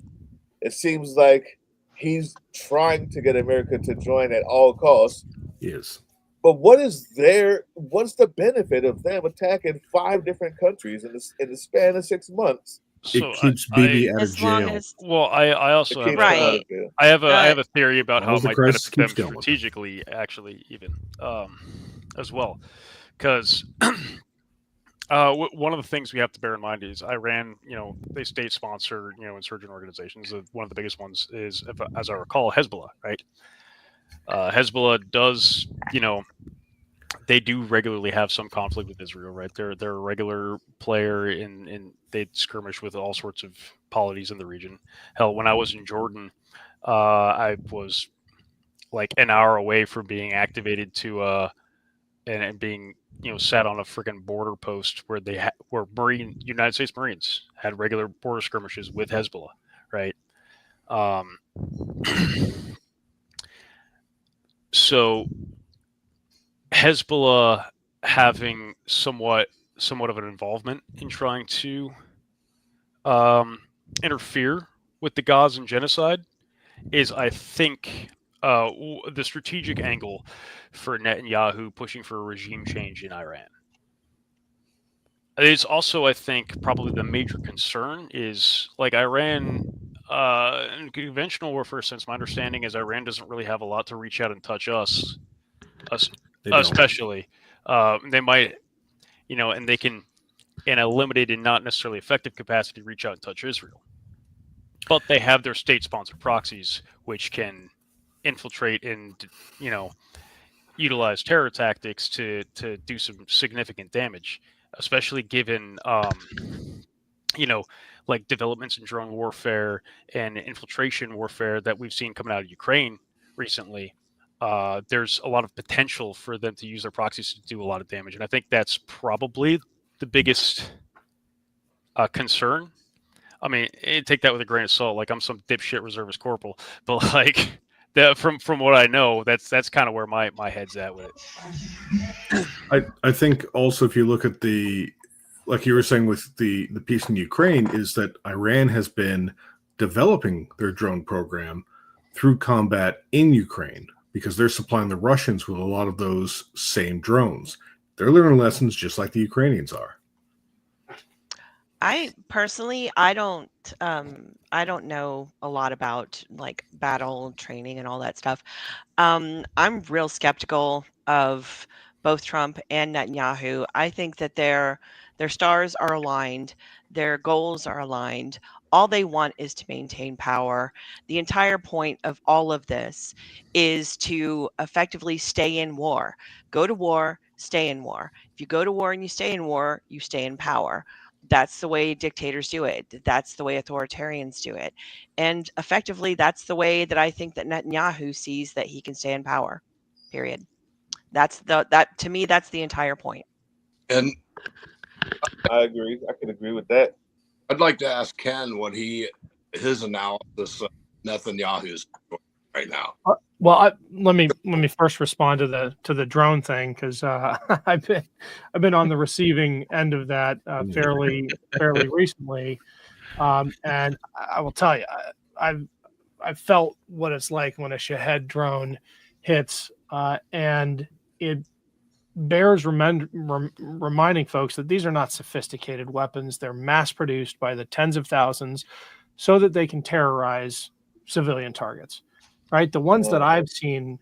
it seems like he's trying to get America to join at all costs. Yes. But what's the benefit of them attacking 5 different countries in the span of 6 months? So It keeps Bibi out of As long jail. as Well, I also It have keeps them out of right. jail. I have a theory about how All it the might crisis benefit them keeps going. strategically, actually, even as well, because one of the things we have to bear in mind is Iran. They state sponsor insurgent organizations. One of the biggest ones is, as I recall, Hezbollah. Right? Hezbollah does they do regularly have some conflict with Israel, right? They're a regular player in they skirmish with all sorts of polities in the region. Hell, when I was in Jordan, I was like an hour away from being activated to and being sat on a freaking border post where where United States Marines had regular border skirmishes with Hezbollah, right? So Hezbollah having somewhat of an involvement in trying to interfere with the Gazan genocide is, I think, the strategic angle for Netanyahu pushing for a regime change in Iran. It's also, I think, probably the major concern is like Iran. In conventional warfare, since my understanding is Iran doesn't really have a lot to reach out and touch us They don't. especially. They might, and they can, in a limited and not necessarily effective capacity, reach out and touch Israel. But they have their state-sponsored proxies, which can infiltrate and, utilize terror tactics to do some significant damage, especially given, like developments in drone warfare and infiltration warfare that we've seen coming out of Ukraine recently. There's a lot of potential for them to use their proxies to do a lot of damage. And I think that's probably the biggest concern. I mean, take that with a grain of salt. Like, I'm some dipshit reservist corporal, but like that from what I know, that's kind of where my head's at with it. I think also, if you look at like you were saying with the peace in Ukraine, is that Iran has been developing their drone program through combat in Ukraine, because they're supplying the Russians with a lot of those same drones. They're learning lessons just like the Ukrainians are. I personally, I don't know a lot about like battle training and all that stuff. I'm real skeptical of both Trump and Netanyahu. I think that their stars are aligned, their goals are aligned. All they want is to maintain power. The entire point of all of this is to effectively stay in war. Go to war, stay in war. If you go to war and you stay in war, you stay in power. That's the way dictators do it. That's the way authoritarians do it. And effectively, that's the way that I think that Netanyahu sees that he can stay in power, period. That to me, that's the entire point. And I agree. I can agree with that. I'd like to ask Ken what his analysis of Netanyahu's right now. Well, let me first respond to the drone thing, because I've been on the receiving end of that fairly recently, and I will tell you, I've felt what it's like when a Shahed drone hits, and it bears reminding folks that these are not sophisticated weapons. They're mass produced by the tens of thousands so that they can terrorize civilian targets. Right, the ones that I've seen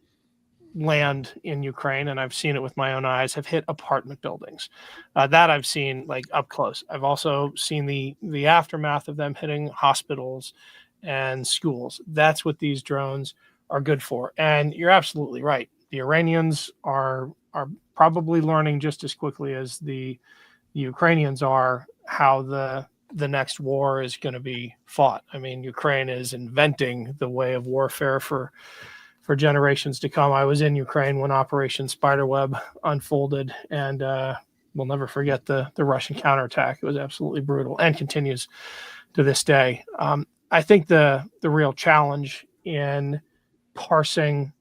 land in Ukraine, and I've seen it with my own eyes, have hit apartment buildings. That I've seen like up close. I've also seen the aftermath of them hitting hospitals and schools. That's what these drones are good for. And you're absolutely right. The Iranians are probably learning just as quickly as the Ukrainians are how the next war is going to be fought. I mean, Ukraine is inventing the way of warfare for generations to come. I was in Ukraine when Operation Spiderweb unfolded, and we'll never forget the Russian counterattack. It was absolutely brutal and continues to this day. I think the real challenge in parsing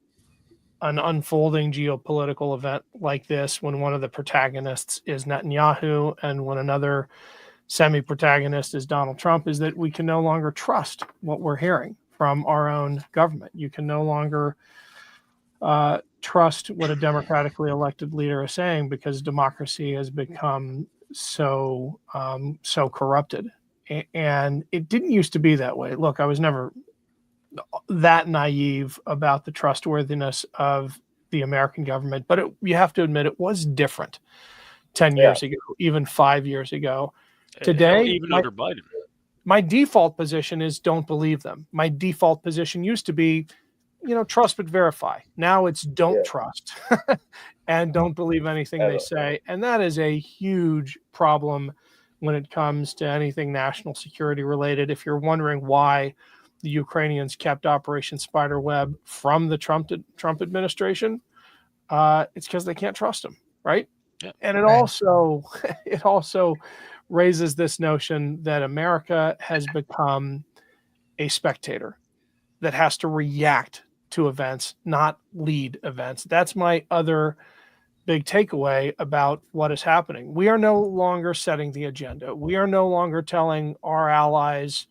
an unfolding geopolitical event like this, when one of the protagonists is Netanyahu and when another semi-protagonist is Donald Trump, is that we can no longer trust what we're hearing from our own government. You can no longer trust what a democratically elected leader is saying, because democracy has become so corrupted. And it didn't used to be that way. Look, I was never that naive about the trustworthiness of the American government, but you have to admit it was different 10 years ago, even 5 years ago. Today, even under Biden, my default position is don't believe them. My default position used to be, trust but verify. Now it's don't trust and don't believe anything they say. And that is a huge problem when it comes to anything national security related. If you're wondering why the Ukrainians kept Operation Spiderweb from the Trump administration, it's because they can't trust him, right? Yeah. And it also raises this notion that America has become a spectator that has to react to events, not lead events. That's my other big takeaway about what is happening. We are no longer setting the agenda. We are no longer telling our allies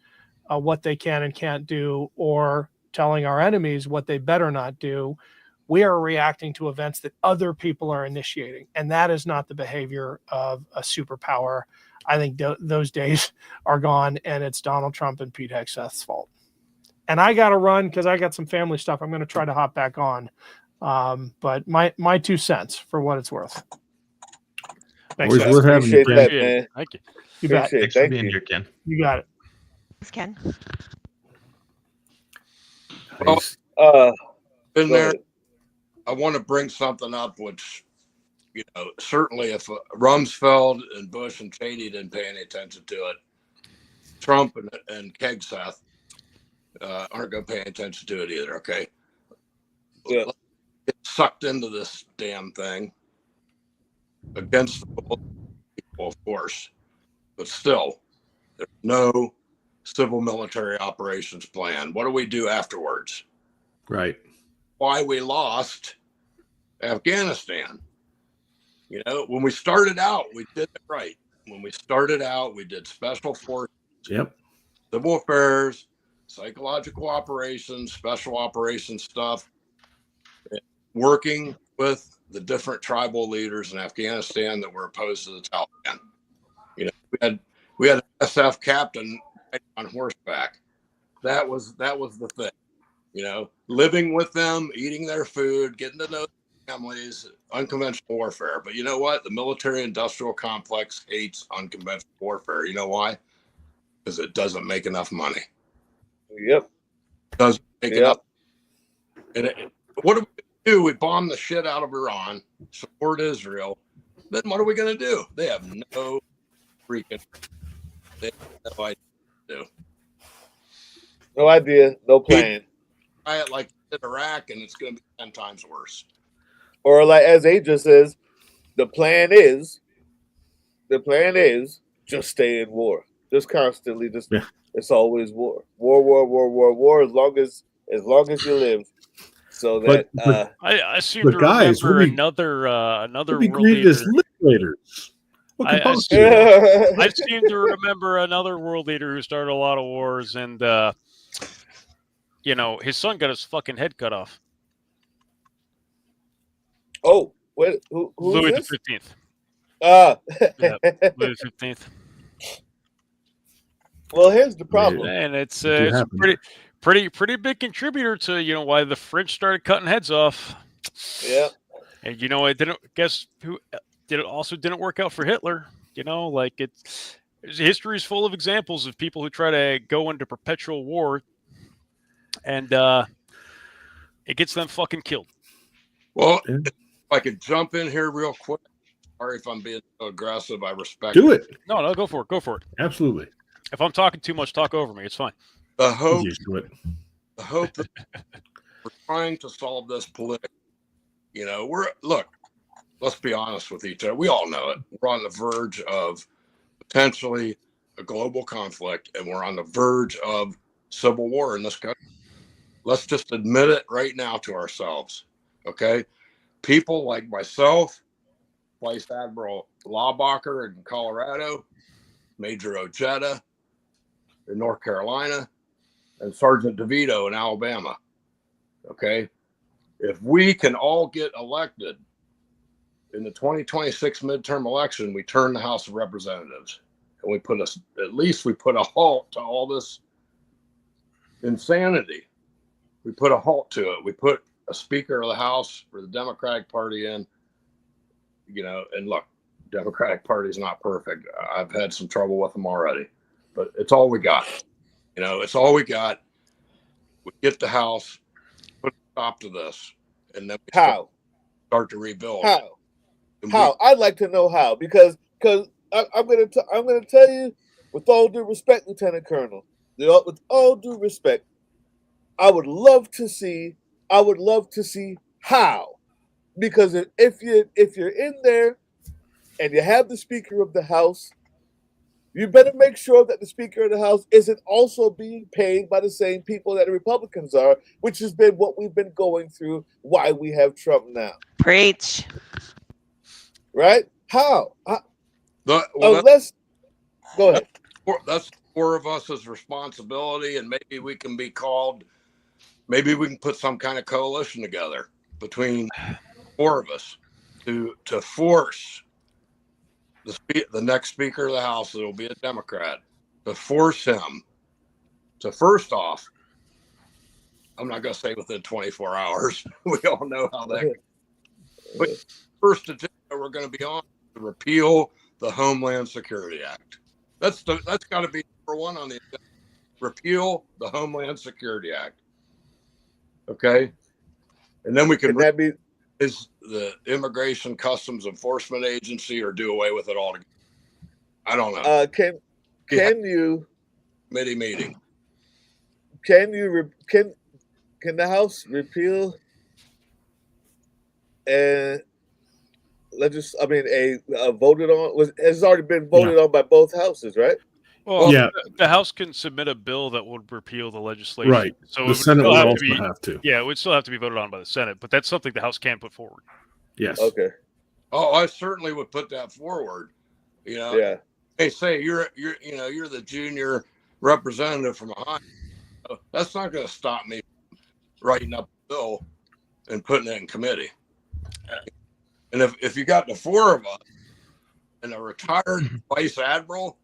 what they can and can't do, or telling our enemies what they better not do. We are reacting to events that other people are initiating. And that is not the behavior of a superpower. I think those days are gone, and it's Donald Trump and Pete Hegseth's fault. And I got to run because I got some family stuff. I'm going to try to hop back on. But my 2 cents for what it's worth. Thanks, Always worth having you, Ken. Man. Thank you. You bet. Thanks for being here, Ken. You got it. Thanks, Ken. In there, I want to bring something up, which, certainly if Rumsfeld and Bush and Cheney didn't pay any attention to it, Trump and Hegseth aren't going to pay attention to it either. Okay. Yeah. Let's get sucked into this damn thing against the people, of course, but still, there's no civil military operations plan. What do we do afterwards? Right. Why we lost Afghanistan. When we started out, we did it right. When we started out, we did special forces, civil affairs, psychological operations, special operations stuff, working with the different tribal leaders in Afghanistan that were opposed to the Taliban. We had an SF captain on horseback. That was the thing. Living with them, eating their food, getting to know their families, unconventional warfare. But you know what? The military-industrial complex hates unconventional warfare. You know why? Because it doesn't make enough money. Yep. It doesn't make enough. And what do we do? We bomb the shit out of Iran, support Israel. Then what are we going to do? They have no freaking. They have no idea what to do. No idea. No plan. Try it like in Iraq, and it's going to be 10 times worse. Or like as Aja says, the plan is just stay in war. Just constantly, it's always war. War as long as you live. So that I seem to remember another be world greeted leader. as liberators. I seem to remember another world leader who started a lot of wars, and his son got his fucking head cut off. Oh, wait, who's Louis this? the 15th. Yeah, Louis the 15th. Well, here's the problem, and it's a pretty big contributor to why the French started cutting heads off. Yeah. And you know, it didn't. Guess who? Did it also didn't work out for Hitler? You know, like history is full of examples of people who try to go into perpetual war, and it gets them fucking killed. Well, if I could jump in here real quick. Sorry if I'm being so aggressive. I respect Do it. No, go for it. Go for it. Absolutely. If I'm talking too much, talk over me. It's fine. The hope, Used to it. the hope that we're trying to solve this politically. You know, let's be honest with each other. We all know it. We're on the verge of potentially a global conflict, and we're on the verge of civil war in this country. Let's just admit it right now to ourselves. Okay? People like myself, Vice Admiral Laubacher in Colorado, Major Ojeda in North Carolina, and Sergeant DeVito in Alabama. Okay? If we can all get elected in the 2026 midterm election, we turn the House of Representatives, and we put a halt to all this insanity. We put a halt to it. We put a Speaker of the House for the Democratic Party in. You know, and look, Democratic Party is not perfect. I've had some trouble with them already, but it's all we got. You know, it's all we got. We get the House, put a stop to this, and then we start to rebuild. How? I'd like to know how, because I'm gonna tell you, with all due respect, Lieutenant Colonel, with all due respect, I would love to see how. Because if you're in there and you have the Speaker of the House, you better make sure that the Speaker of the House isn't also being paid by the same people that the Republicans are, which has been what we've been going through, why we have Trump now. Preach. Right? How? Go ahead. That's four of us' responsibility, and maybe we can put some kind of coalition together between four of us to force the next Speaker of the House, that will be a Democrat, to force him to, first off, I'm not going to say within 24 hours. We all know how that goes. But first agenda we're going to be on to repeal the Homeland Security Act. That's got to be number one on the agenda. Repeal the Homeland Security Act. Okay? And then we can is the Immigration Customs Enforcement Agency, or do away with it altogether. I don't know. Can you committee meeting? Can the House repeal and voted on? Has already been voted on by both houses, right? Well, the House can submit a bill that would repeal the legislation. Right. So The Senate would also be, have to. Yeah, it would still have to be voted on by the Senate, but that's something the House can put forward. Yes. Okay. Oh, I certainly would put that forward. You know. Yeah. They say you're the junior representative from Ohio. That's not going to stop me from writing up a bill and putting it in committee. And if you got the four of us and a retired vice admiral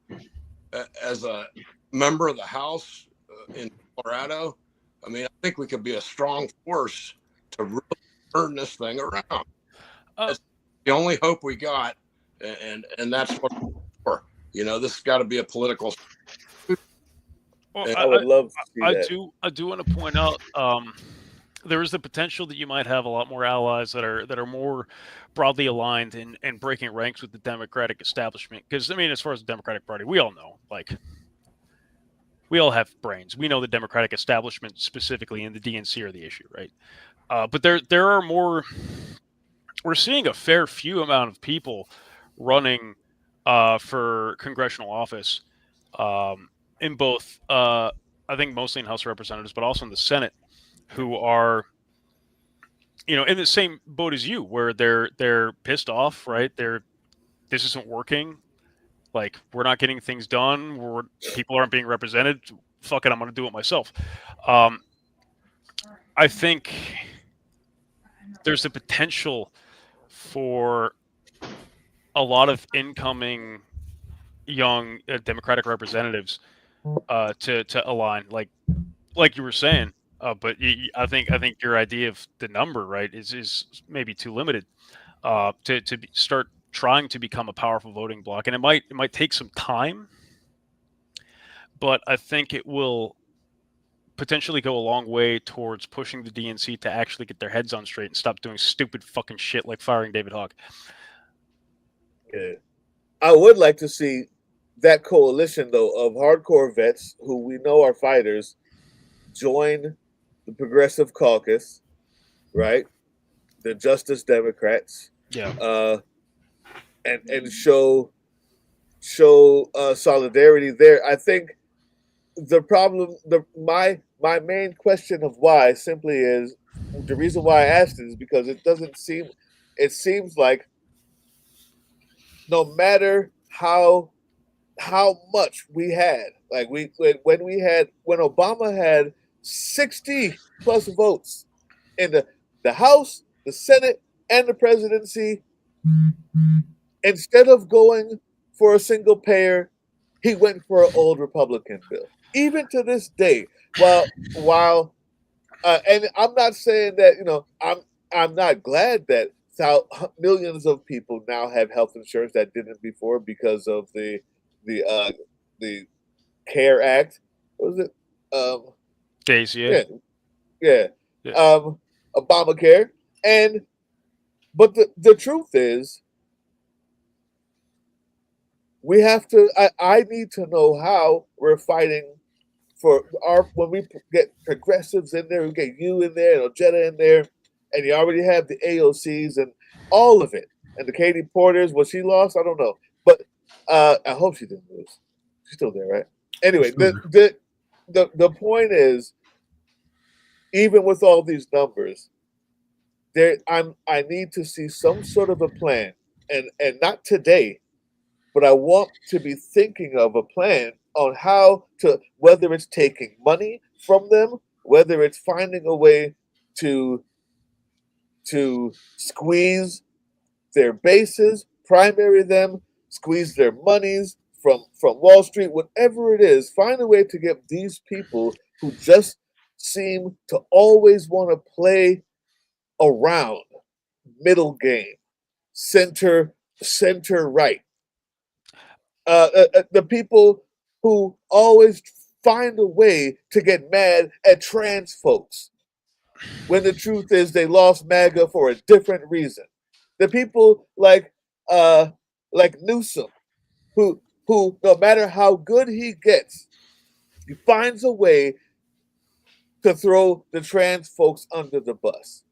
as a member of the House in Colorado, I mean, I think we could be a strong force to really turn this thing around. That's the only hope we got, and that's what we're for. You know, this has got to be a political. Well, I would love to see that. I do want to point out there is the potential that you might have a lot more allies that are more broadly aligned and breaking ranks with the Democratic establishment. Because, I mean, as far as the Democratic Party, we all know, like, we all have brains. We know the Democratic establishment specifically and the DNC are the issue, right? But there are more. We're seeing a fair few amount of people running for congressional office in both, I think mostly in House of Representatives, but also in the Senate, who are, in the same boat as you, where they're pissed off, right? This isn't working. Like, we're not getting things done. People aren't being represented. Fuck it, I'm going to do it myself. I think there's the potential for a lot of incoming young Democratic representatives to align, like you were saying, But I think your idea of the number, right, is maybe too limited. Start trying to become a powerful voting bloc, and it might take some time, but I think it will potentially go a long way towards pushing the DNC to actually get their heads on straight and stop doing stupid fucking shit like firing David Hogg. Yeah. I would like to see that coalition, though, of hardcore vets who we know are fighters join the Progressive Caucus, right? The Justice Democrats, Yeah, and show solidarity there. I think the problem, my main question of why simply is the reason why I asked it is because it seems like no matter how much we had, like when Obama had 60 plus votes in the House, the Senate, and the presidency, instead of going for a single payer, he went for an old Republican bill. Even to this day, while and I'm not saying that I'm not glad that millions of people now have health insurance that didn't before because of the uh, the Care Act. What was it? Days, Yeah, yeah. Obamacare, but the truth is, we have to. I need to know how we're fighting for our when we get progressives in there, we get you in there and Ojeda in there, and you already have the AOCs and all of it, and the Katie Porters. Was she lost? I don't know, but I hope she didn't lose. She's still there, right? Anyway, the point is, even with all these numbers, I need to see some sort of a plan, and not today, but I want to be thinking of a plan on how to, whether it's taking money from them, whether it's finding a way to squeeze their bases, primary them, squeeze their monies from Wall Street, whatever it is, find a way to get these people who just seem to always want to play around middle game, center right. The people who always find a way to get mad at trans folks when the truth is they lost MAGA for a different reason. The people like Newsom, who no matter how good he gets, he finds a way to throw the trans folks under the bus.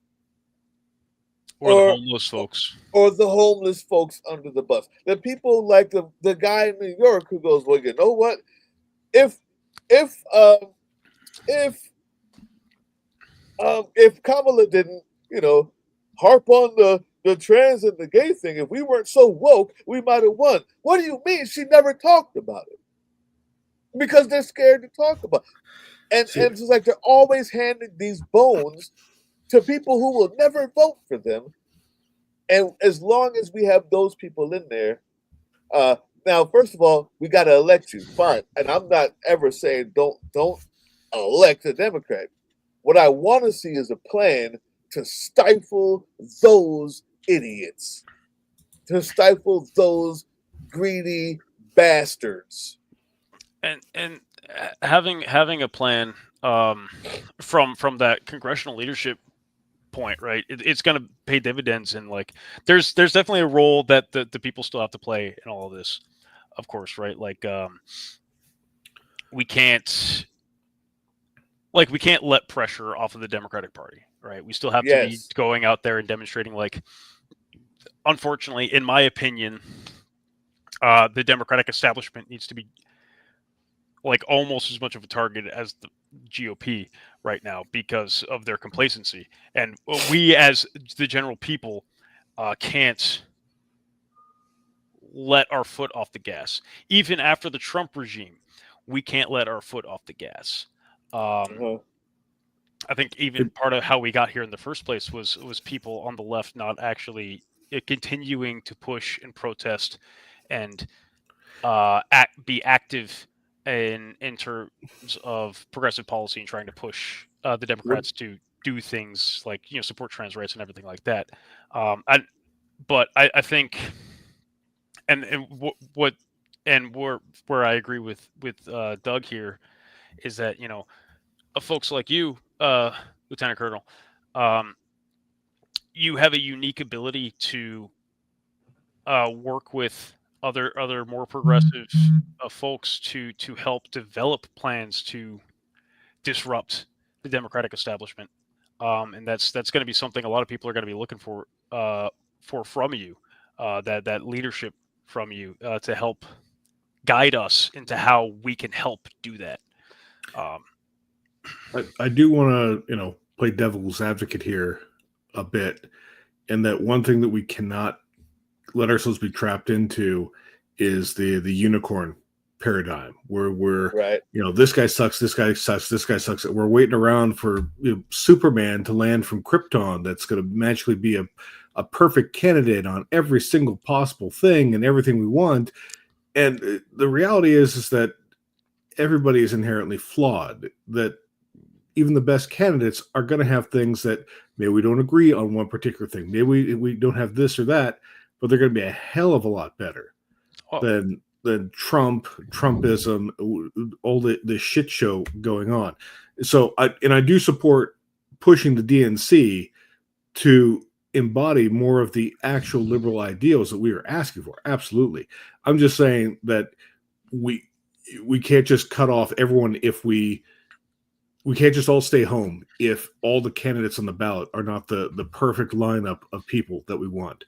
or the homeless folks. Or the homeless folks under the bus. The people like the guy in New York who goes, well, you know what? If Kamala didn't, harp on the trans and the gay thing, if we weren't so woke, we might have won. What do you mean? She never talked about it because they're scared to talk about it. And it's like they're always handing these bones to people who will never vote for them. And as long as we have those people in there, now first of all, we got to elect you, fine. And I'm not ever saying don't elect a Democrat. What I want to see is a plan to stifle those idiots, to stifle those greedy bastards. And having a plan from that congressional leadership point, right? It's going to pay dividends, and like there's definitely a role that the people still have to play in all of this, of course, right? Like we can't let pressure off of the Democratic Party, right? We still have to be going out there and demonstrating. Like, unfortunately, in my opinion, the Democratic establishment needs to be like almost as much of a target as the GOP right now because of their complacency. And we, as the general people, can't let our foot off the gas. Even after the Trump regime, we can't let our foot off the gas. I think even part of how we got here in the first place was people on the left not actually continuing to push and protest and be active in terms of progressive policy and trying to push the Democrats to do things like support trans rights and everything like that. But I think, where I agree with Doug here is that folks like you, Lieutenant Colonel, you have a unique ability to work with other more progressive folks to help develop plans to disrupt the Democratic establishment, and that's going to be something a lot of people are going to be looking for from you, that leadership from you to help guide us into how we can help do that. I do want to play devil's advocate here a bit, and that one thing that we cannot let ourselves be trapped into is the unicorn paradigm, where we're right. This guy sucks, this guy sucks, this guy sucks. We're waiting around for Superman to land from Krypton that's going to magically be a perfect candidate on every single possible thing and everything we want. And the reality is that everybody is inherently flawed, that even the best candidates are going to have things that maybe we don't agree on one particular thing. Maybe we don't have this or that, but they're going to be a hell of a lot better than Trumpism, all the shit show going on. So I do support pushing the DNC to embody more of the actual liberal ideals that we are asking for. Absolutely. I'm just saying that we can't just cut off everyone if we can't just all stay home if all the candidates on the ballot are not the perfect lineup of people that we want.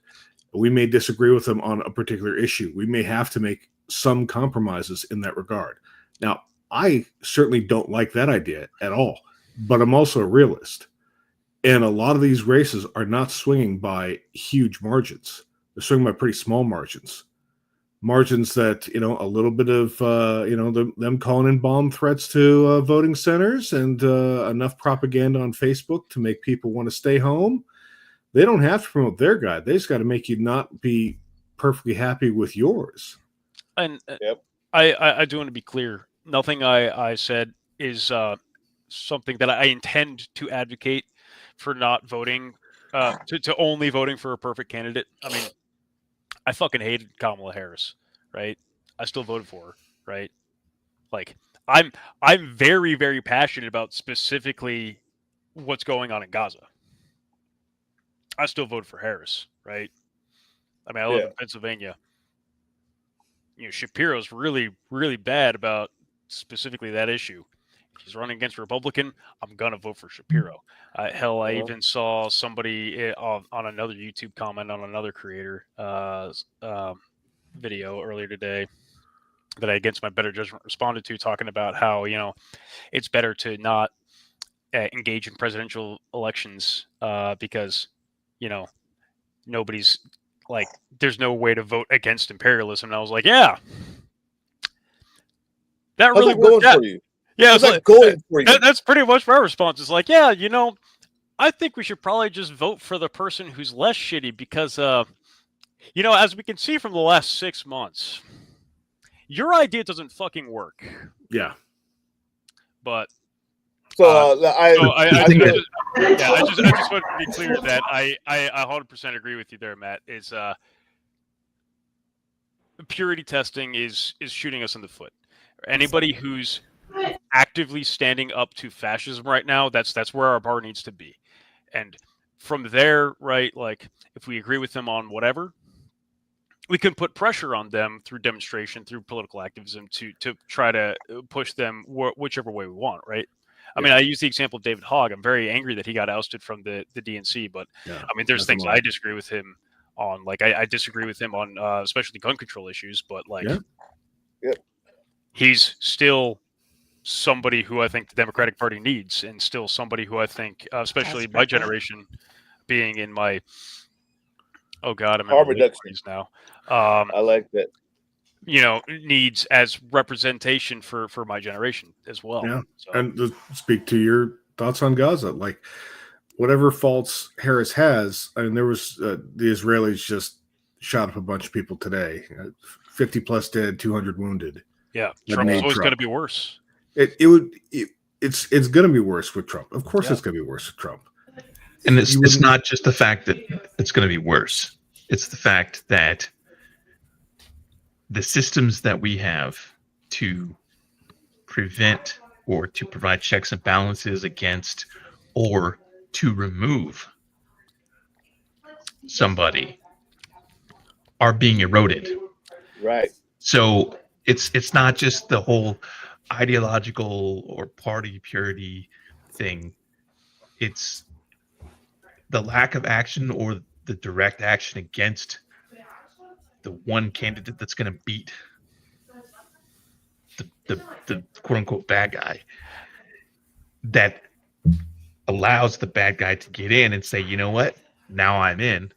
We may disagree with them on a particular issue. We may have to make some compromises in that regard. Now, I certainly don't like that idea at all, but I'm also a realist. And a lot of these races are not swinging by huge margins. They're swinging by pretty small margins. Margins that, a little bit of, them calling in bomb threats to voting centers and enough propaganda on Facebook to make people want to stay home. They don't have to promote their guy. They just got to make you not be perfectly happy with yours. And I do want to be clear. Nothing I said is something that I intend to advocate for not voting, to only voting for a perfect candidate. I mean, I fucking hated Kamala Harris, right? I still voted for her, right? Like, I'm very, very passionate about specifically what's going on in Gaza. I still voted for Harris, right? I mean, I live in Pennsylvania. Shapiro's really, really bad about specifically that issue. If he's running against a Republican, I'm gonna vote for Shapiro. Hell, I even saw somebody on another YouTube comment on another creator video earlier today that I, against my better judgment, responded to, talking about how it's better to not engage in presidential elections because nobody's like, there's no way to vote against imperialism. And I was like, yeah, that really worked out. For you? Yeah, it's like going for you. That's pretty much my response. It's like, yeah, I think we should probably just vote for the person who's less shitty because, as we can see from the last 6 months, your idea doesn't fucking work. Yeah. But I just want to be clear that I 100% agree with you there, Matt. Is purity testing is shooting us in the foot. Anybody who's actively standing up to fascism right now, that's where our bar needs to be. And from there, right, like if we agree with them on whatever, we can put pressure on them through demonstration, through political activism to try to push them whichever way we want, right? I mean, I use the example of David Hogg. I'm very angry that he got ousted from the DNC, but I mean, there's things I disagree with him on. Like, I disagree with him on especially gun control issues, but like, he's still somebody who I think the Democratic Party needs, and still somebody who I think, especially my generation, being in my, oh God, I'm in my now. I like that. Needs as representation for my generation as well. Yeah. So. And to speak to your thoughts on Gaza, like whatever faults Harris has, I mean, there was the Israelis just shot up a bunch of people today, 50 plus dead, 200 wounded. Yeah, that Trump's made always going to Trump. be worse. It's going to be worse with Trump. Of course, it's going to be worse with Trump. And it's not just the fact that it's going to be worse. It's the fact that the systems that we have to prevent or to provide checks and balances against or to remove somebody are being eroded. Right. So it's not just the whole ideological or party purity thing. It's the lack of action or the direct action against the one candidate that's going to beat the quote unquote bad guy that allows the bad guy to get in and say, you know what? Now I'm in.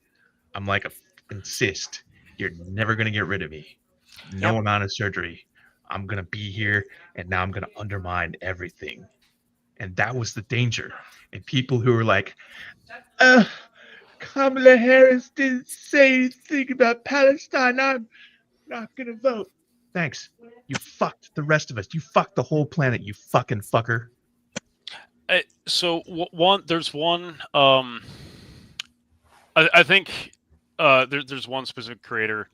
I'm like a insist. You're never going to get rid of me. No amount of surgery. I'm going to be here, and now I'm going to undermine everything. And that was the danger. And people who were like, Kamala Harris didn't say anything about Palestine. I'm not going to vote. Thanks. You fucked the rest of us. You fucked the whole planet, you fucking fucker. So there's one. I think there's one specific creator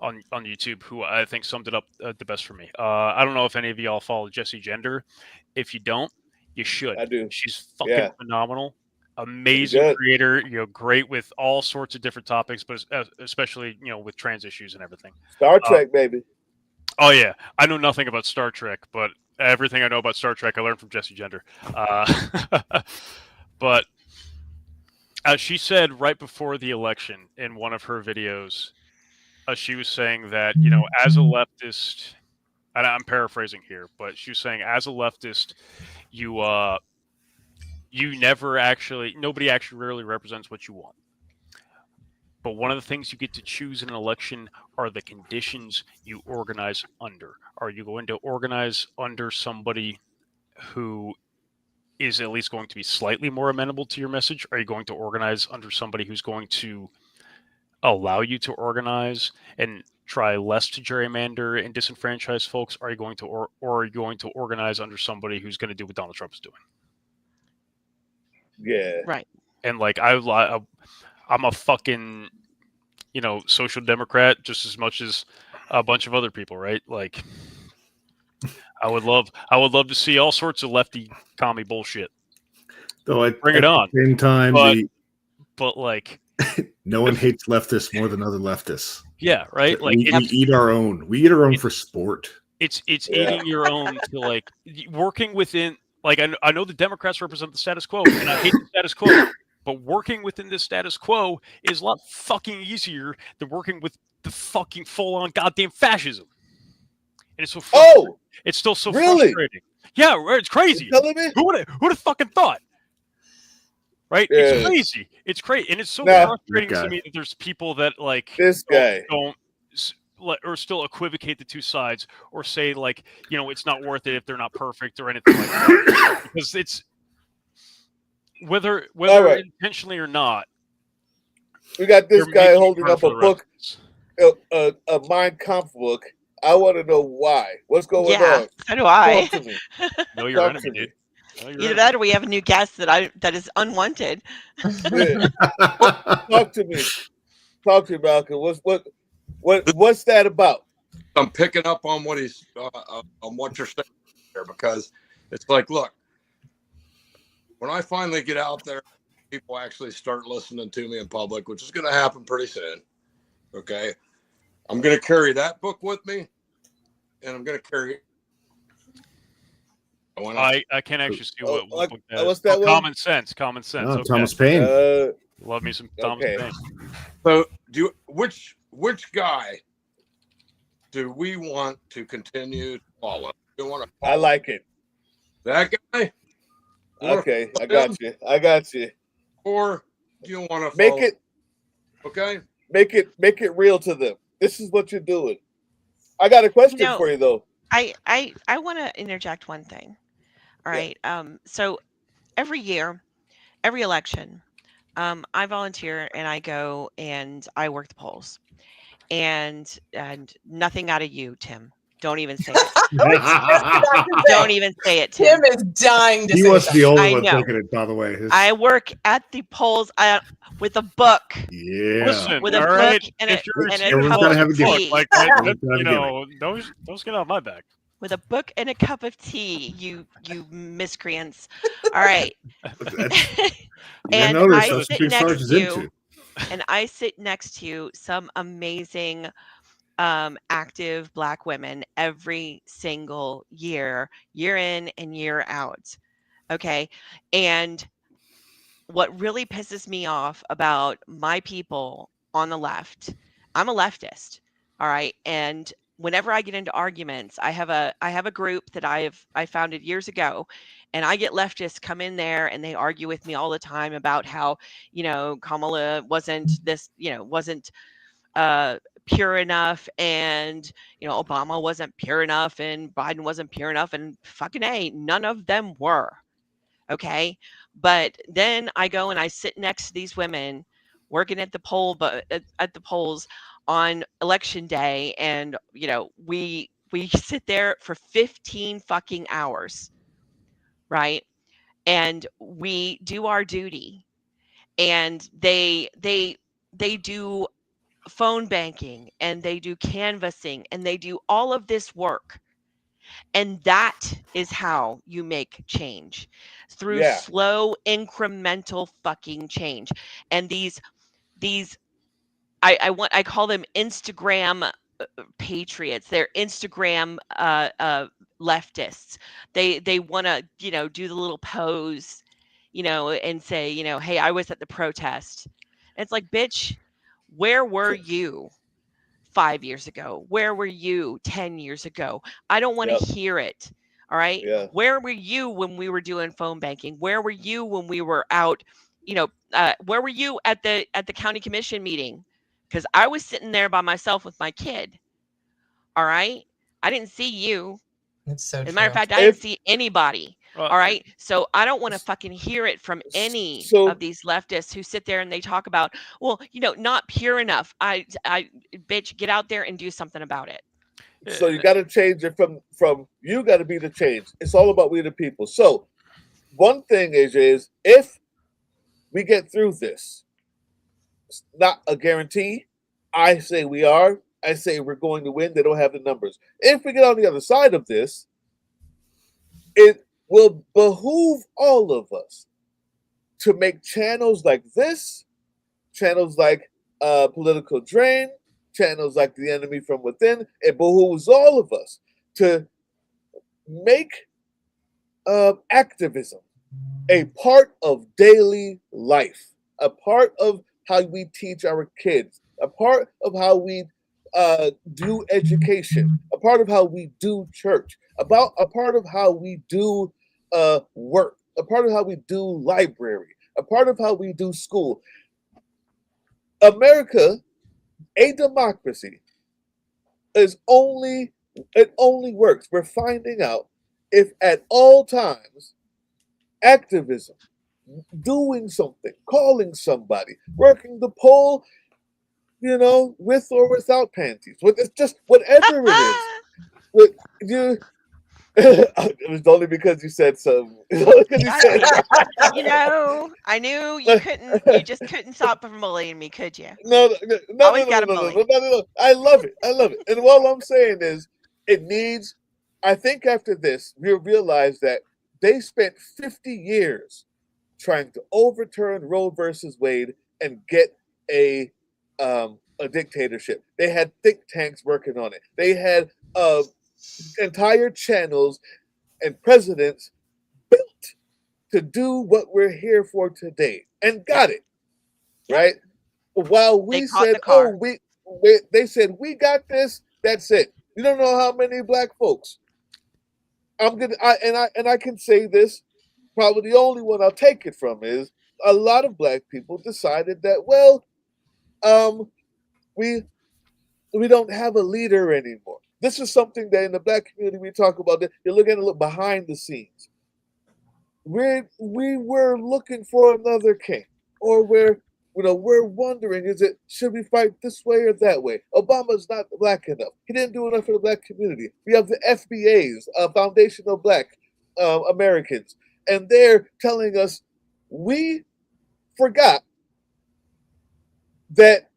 on YouTube who I think summed it up the best for me. I don't know if any of y'all follow Jessie Gender. If you don't, you should. I do. She's fucking phenomenal. Amazing creator. Great with all sorts of different topics, but especially with trans issues and everything. Star Trek, baby. Oh yeah, I know nothing about Star Trek, but everything I know about Star Trek I learned from Jessie Gender. But she said right before the election in one of her videos, she was saying that as a leftist, and I'm paraphrasing here, but she was saying as a leftist, nobody actually really represents what you want. But one of the things you get to choose in an election are the conditions you organize under. Are you going to organize under somebody who is at least going to be slightly more amenable to your message? Are you going to organize under somebody who's going to allow you to organize and try less to gerrymander and disenfranchise folks? Are you going to or are you going to organize under somebody who's going to do what Donald Trump is doing? Yeah. Right. And I'm a fucking, social democrat just as much as a bunch of other people, right? Like, I would love to see all sorts of lefty commie bullshit. Though bring it on. At the same time, but like, no one hates leftists more than other leftists. Yeah, right. Like we eat our own. We eat our own for sport. It's eating your own to like working within. Like I know the Democrats represent the status quo, and I hate the status quo. But working within this status quo is a lot fucking easier than working with the fucking full-on goddamn fascism. And it's so frustrating. It's still so frustrating. Yeah, it's crazy. Who would have fucking thought? Right? Yeah. It's crazy. It's crazy, and it's so frustrating to me that there's people that like this guy don't or still equivocate the two sides, or say like it's not worth it if they're not perfect or anything like that. Because it's whether intentionally or not. We got this guy holding up a book, a Mein Kampf book. I want to know why. What's going on? So do I. Talk to me. Know your enemy, dude. Either that, or we have a new guest that is unwanted. Yeah. Talk to me. Talk to me, Malcolm. What's that about? I'm picking up on what he's on what you're saying here, because it's like, look, when I finally get out there, people actually start listening to me in public, which is going to happen pretty soon. Okay, I'm going to carry that book with me, and I'm going to carry. I can't actually see what book that is. What's that? Common Sense. Common Sense. Oh, Thomas Paine. Love me some Thomas Paine. So, which guy do we want to continue to follow? I like it. That guy. Okay, I got you. Or do you want to make it? Okay. Make it real to them. This is what you're doing. I got a question for you though. I want to interject one thing. All right. So every year, every election, I volunteer and I go and I work the polls, and nothing out of you, Tim. Don't even say it. Don't even say it, Tim. Tim is dying to He say was the something. only I one know. taking it, by the way. His- I work at the polls with a book. yeah. Listen, With a all book right. and If you're a Everyone's cup gotta of have a gimmick. tea. like Everyone's gotta have you a know, don't get off my back. With a book and a cup of tea, you miscreants. All right. And notice I those sit two next sergeants to you, into. and I sit next to some amazing active Black women every single year in and year out. Okay. And what really pisses me off about my people on the left, I'm a leftist. All right. And whenever I get into arguments, I have a group that I founded years ago, and I get leftists come in there and they argue with me all the time about how, Kamala wasn't pure enough, and Obama wasn't pure enough, and Biden wasn't pure enough, and fucking A, none of them were. Okay. But then I go and I sit next to these women working at the at the polls on election day, and we sit there for 15 fucking hours, right? And we do our duty, and they do phone banking, and they do canvassing, and they do all of this work. And that is how you make change, through Yeah. slow incremental fucking change. And these I call them Instagram patriots. They're Instagram leftists. They want to do the little pose, and say, hey, I was at the protest. And it's like, bitch, where were you 5 years ago? Where were you 10 years ago? I don't want to Yep. hear it. All right. Yeah. Where were you when we were doing phone banking? Where were you when we were out? Where were you at the county commission meeting? Because I was sitting there by myself with my kid. All right. I didn't see you. It's so As a matter of true. fact, I didn't see anybody. Well, All right. So I don't want to fucking hear it from any of these leftists who sit there and they talk about, well, not pure enough. I bitch, get out there and do something about it. So you got to change it from you got to be the change. It's all about we the people. So one thing is if we get through this, it's not a guarantee. I say we are. I say we're going to win. They don't have the numbers. If we get on the other side of this, it will behoove all of us to make channels like this, channels like Political Drain, channels like The Enemy from Within. It behooves all of us to make activism a part of daily life, a part of how we teach our kids, a part of how we do education, a part of how we do church, a part of how we do work, a part of how we do library, a part of how we do school. America, a democracy, it only works. We're finding out if at all times activism, doing something, calling somebody, working the poll, with or without panties. It's just whatever it is. With you, it was only because you said so. It's only because you said so. I knew you couldn't. You just couldn't stop from bullying me, could you? No. Always gotta bully. No. I love it. And all I'm saying is, it needs. I think after this, we'll realize that they spent 50 years trying to overturn Roe versus Wade and get a dictatorship. They had think tanks working on it. They had entire channels and presidents built to do what we're here for today, and got it right. While we said, "Oh, they said we got this." That's it. You don't know how many black folks. I can say this. Probably the only one I'll take it from is a lot of black people decided that, well, we don't have a leader anymore. This is something that in the black community we talk about. You're looking at look behind the scenes. We were looking for another king, or we're we're wondering, should we fight this way or that way? Obama's not black enough. He didn't do enough for the black community. We have the FBAs, Foundational Black Americans, and they're telling us we forgot that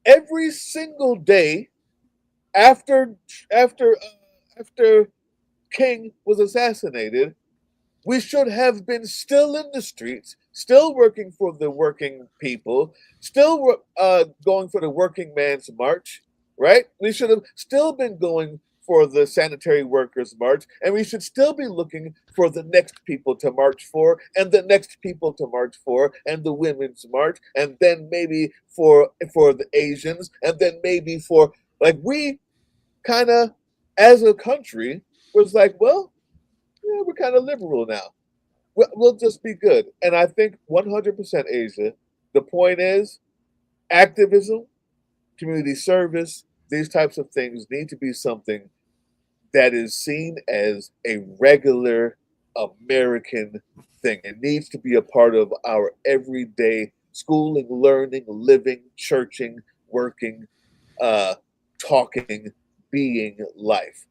every single day after King was assassinated, we should have been still in the streets, still working for the working people, still going for the working man's march, right? We should have still been going for the sanitary workers' march, and we should still be looking for the next people to march for, and the next people to march for, and the women's march, and then maybe for the Asians, and then maybe for, like, we kind of, as a country, was like, well, yeah, we're kind of liberal now. We'll just be good. And I think 100% Asia, the point is activism, community service, these types of things need to be something that is seen as a regular American thing. It needs to be a part of our everyday schooling, learning, living, churching, working, talking, being life.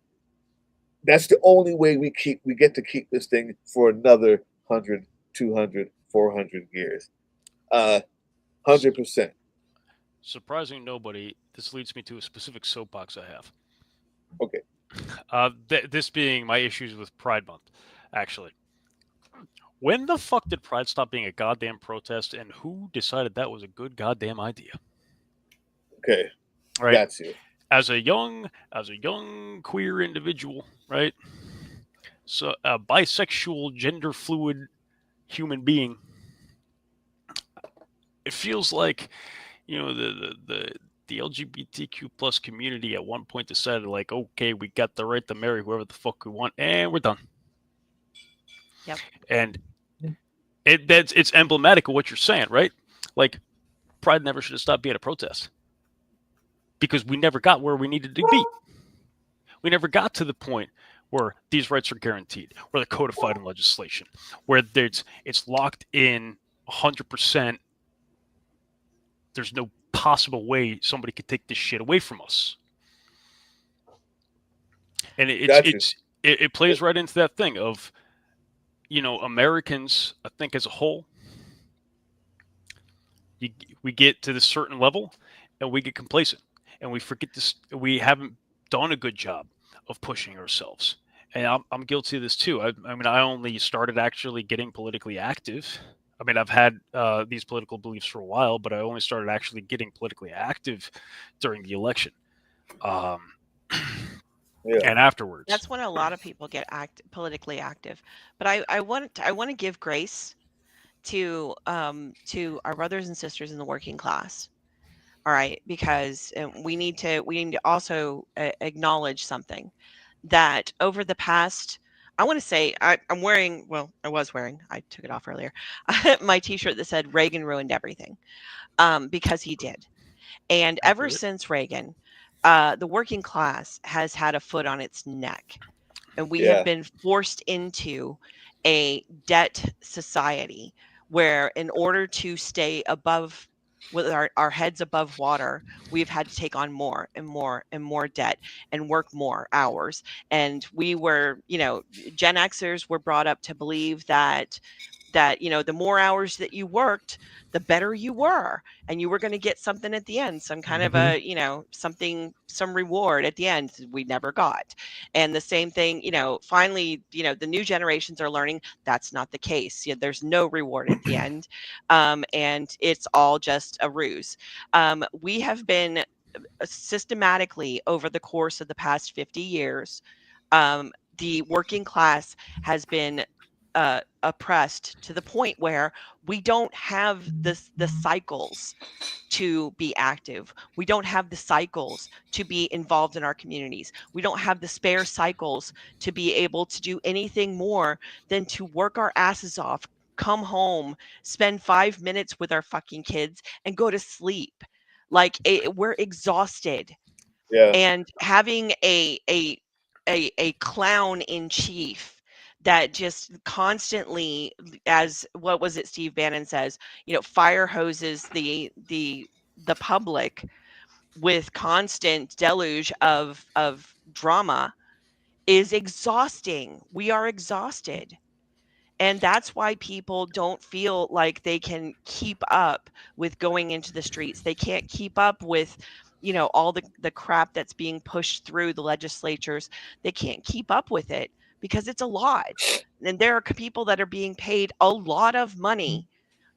That's the only way we get to keep this thing for another 100, 200, 400 years. 100%. Surprising nobody, this leads me to a specific soapbox I have. Okay. This being my issues with Pride Month, actually. When the fuck did Pride stop being a goddamn protest, and who decided that was a good goddamn idea? Okay. Right. That's you. As a young queer individual, right? So a bisexual, gender fluid human being, it feels like, the LGBTQ plus community at one point decided, like, okay, we got the right to marry whoever the fuck we want, and we're done. Yep. And it's emblematic of what you're saying, right? Like, Pride never should have stopped being a protest because we never got where we needed to be. We never got to the point where these rights are guaranteed, where they're codified in legislation, where it's locked in 100%. There's no possible way somebody could take this shit away from us. And it plays right into that thing of, Americans, I think as a whole, we get to this certain level and we get complacent and we forget this. We haven't done a good job of pushing ourselves. And I'm guilty of this too. I only started actually getting politically active. I mean, I've had these political beliefs for a while, but I only started actually getting politically active during the election. And afterwards. That's when a lot of people get politically active. But I want to give grace to our brothers and sisters in the working class. All right, because we need to also acknowledge something that over the past, I want to say, I was wearing, I took it off earlier, my t-shirt that said Reagan ruined everything, because he did. And ever since Reagan, the working class has had a foot on its neck. And we have been forced into a debt society where, in order to stay above, with our heads above water, we've had to take on more and more and more debt and work more hours. And we were, Gen Xers were brought up to believe that the more hours that you worked, the better you were, and you were going to get something at the end, some kind of a, some reward at the end. We never got. And the same thing, finally, the new generations are learning that's not the case. There's no reward at the end. And it's all just a ruse. We have been systematically, over the course of the past 50 years, the working class has been oppressed to the point where we don't have the cycles to be active. We don't have the cycles to be involved in our communities. We don't have the spare cycles to be able to do anything more than to work our asses off, come home, spend 5 minutes with our fucking kids, and go to sleep. Like, we're exhausted. Yeah. And having a clown in chief that just constantly, as what was it Steve Bannon says, fire hoses the public with constant deluge of drama is exhausting. We are exhausted. And that's why people don't feel like they can keep up with going into the streets. They can't keep up with, all the crap that's being pushed through the legislatures. They can't keep up with it because it's a lot. And there are people that are being paid a lot of money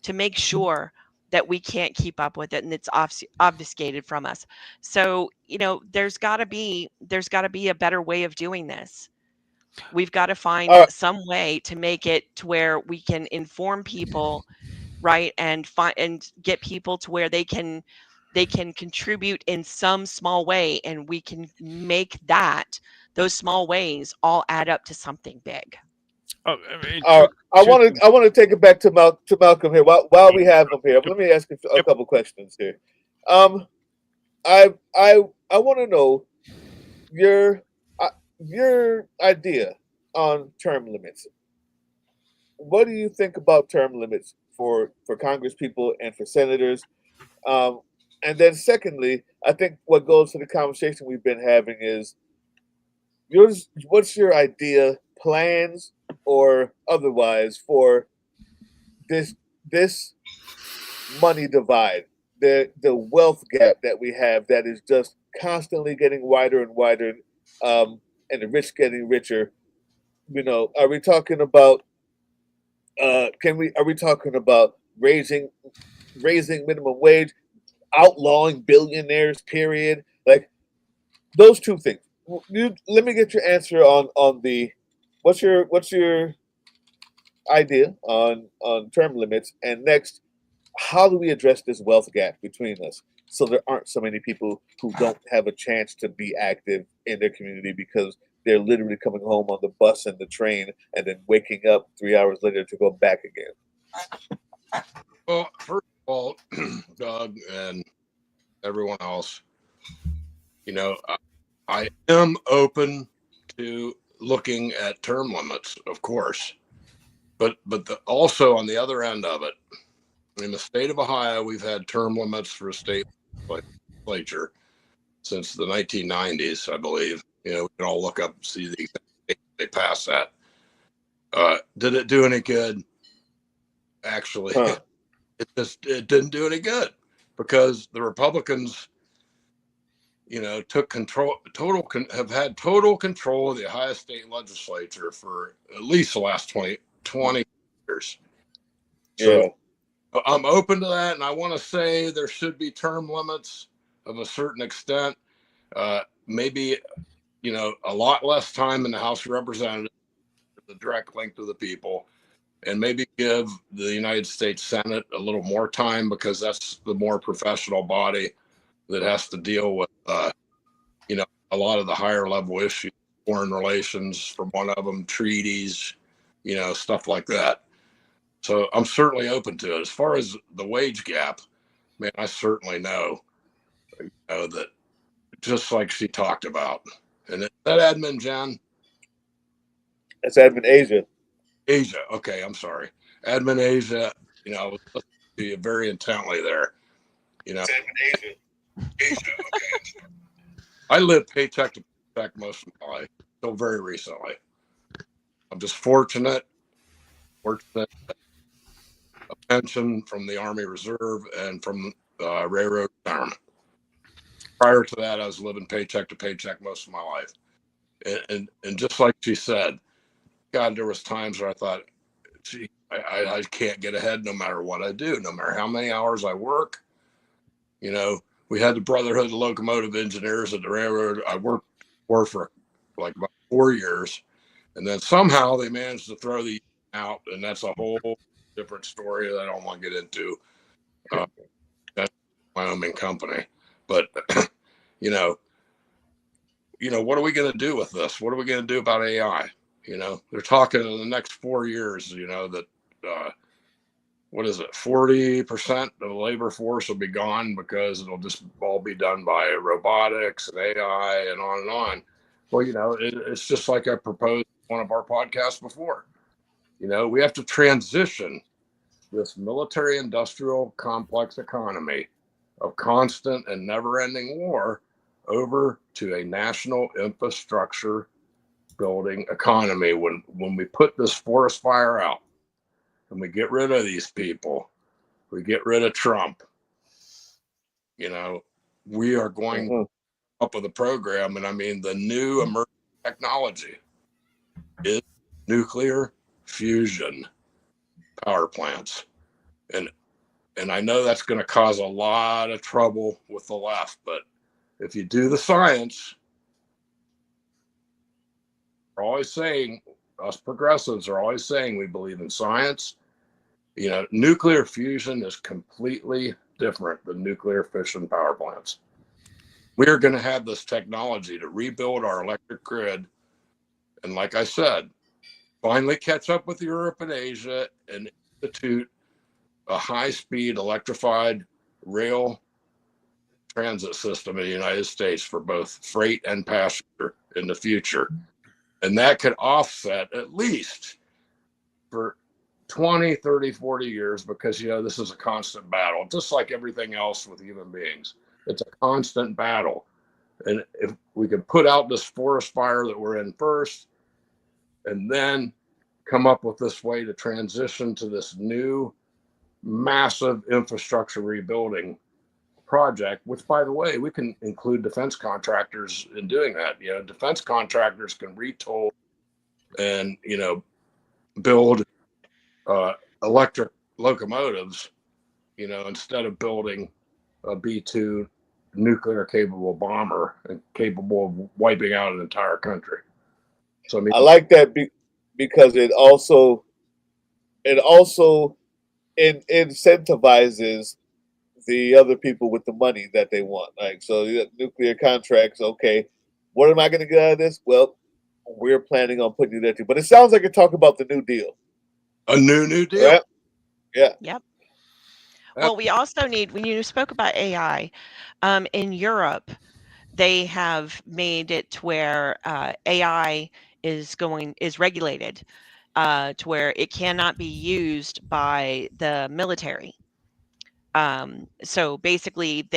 to make sure that we can't keep up with it, and it's obfuscated from us. So, there's got to be a better way of doing this. We've got to find some way to make it to where we can inform people, right, and get people to where they can contribute in some small way, and we can make those small ways all add up to something big. Oh, I want to take it back to Malcolm here while we have him here. Let me ask you a couple questions here. I want to know your idea on term limits. What do you think about term limits for Congress people and for senators? And then secondly, I think what goes to the conversation we've been having is what's your idea, plans or otherwise, for this money divide, the wealth gap that we have that is just constantly getting wider and wider, and the rich getting richer. Are we talking about are we talking about raising minimum wage, outlawing billionaires, period? Like those two things. Let me get your answer on the what's your idea on term limits, and next, how do we address this wealth gap between us so there aren't so many people who don't have a chance to be active in their community because they're literally coming home on the bus and the train and then waking up 3 hours later to go back again? Well, first of all, Doug and everyone else, I am open to looking at term limits, of course, but also on the other end of it, in the state of Ohio, we've had term limits for state legislature since the 1990s, I believe. We can all look up and see the exact date they passed that. Did it do any good? Actually, it didn't do any good because the Republicans, took control, have had total control of the Ohio state legislature for at least the last 20 years. So, yeah. I'm open to that, and I want to say there should be term limits of a certain extent. Maybe, a lot less time in the House of Representatives, the direct link to the people, and maybe give the United States Senate a little more time because that's the more professional body that has to deal with, a lot of the higher level issues, foreign relations from one of them, treaties, stuff like that. So I'm certainly open to it. As far as the wage gap, man, I certainly know that just like she talked about. And is that admin, Jen? It's admin Asia. Asia. Okay, I'm sorry. Admin Asia, I was listening to you very intently there. It's admin Asia. Asia, okay. I lived paycheck to paycheck most of my life, until very recently. I'm just fortunate that a pension from the Army Reserve and from railroad retirement. Prior to that, I was living paycheck to paycheck most of my life. And just like she said, God, there was times where I thought, gee, I can't get ahead no matter what I do, no matter how many hours I work. We had the Brotherhood of Locomotive Engineers at the railroad. I worked for like about 4 years. And then somehow they managed to throw the out, and that's a whole different story that I don't want to get into. That's my own company. But, what are we going to do with this? What are we going to do about AI? They're talking in the next 4 years, that, what is it? 40% of the labor force will be gone because it'll just all be done by robotics and AI and on and on. Well, it's just like I proposed one of our podcasts before. You know, we have to transition this military industrial complex economy of constant and never-ending war over to a national infrastructure building economy. When we put this forest fire out and we get rid of these people, we get rid of Trump, you know, we are going up with a program. And I mean, the new emerging technology is nuclear fusion power plants. And I know that's going to cause a lot of trouble with the left, but if you do the science, we're always saying, us progressives are always saying we believe in science. You know, nuclear fusion is completely different than nuclear fission power plants. We're going to have this technology to rebuild our electric grid. And like I said, finally catch up with Europe and Asia and institute a high-speed electrified rail transit system in the United States for both freight and passenger in the future. And that could offset at least for 20, 30, 40 years, because, you know, this is a constant battle, just like everything else with human beings. It's a constant battle. And if we could put out this forest fire that we're in first, and then come up with this way to transition to this new massive infrastructure rebuilding project, which, by the way, we can include defense contractors in doing that. You know, defense contractors can retool and, you know, build electric locomotives, you know, instead of building a B-2 nuclear capable bomber and capable of wiping out an entire country. So I mean, I like that because it also incentivizes the other people with the money that they want. Like, so you got nuclear contracts. Okay, what am I going to get out of this? Well, we're planning on putting you there too. But it sounds like you're talking about the New Deal. A new deal. Right? Yeah. Yep. Well, we also need, when you spoke about AI, in Europe, they have made it to where AI is regulated to where it cannot be used by the military. So basically,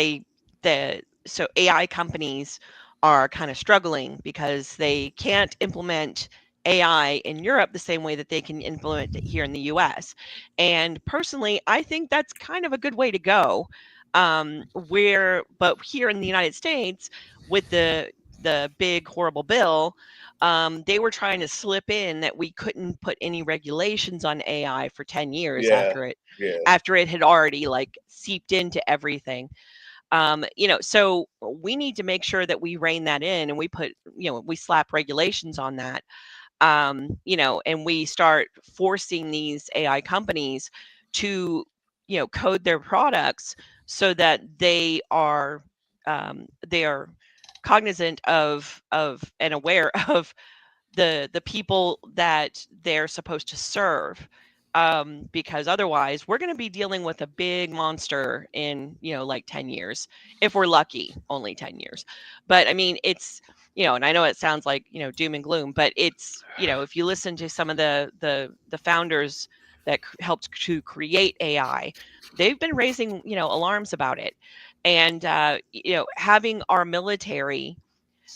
so AI companies are kind of struggling because they can't implement AI in Europe the same way that they can implement it here in the US. And personally, I think that's kind of a good way to go. But here in the United States, with the big horrible bill, they were trying to slip in that we couldn't put any regulations on AI for 10 years after it had already like seeped into everything. You know, so we need to make sure that we rein that in, and we put, you know, we slap regulations on that. You know, and we start forcing these AI companies to, you know, code their products so that they are cognizant of and aware of the people that they're supposed to serve, because otherwise we're going to be dealing with a big monster in, you know, like 10 years, if we're lucky, only 10 years. But I mean, it's, you know, and I know it sounds like, you know, doom and gloom, but it's, you know, if you listen to some of the founders that helped to create AI, they've been raising, you know, alarms about it. And you know, having our military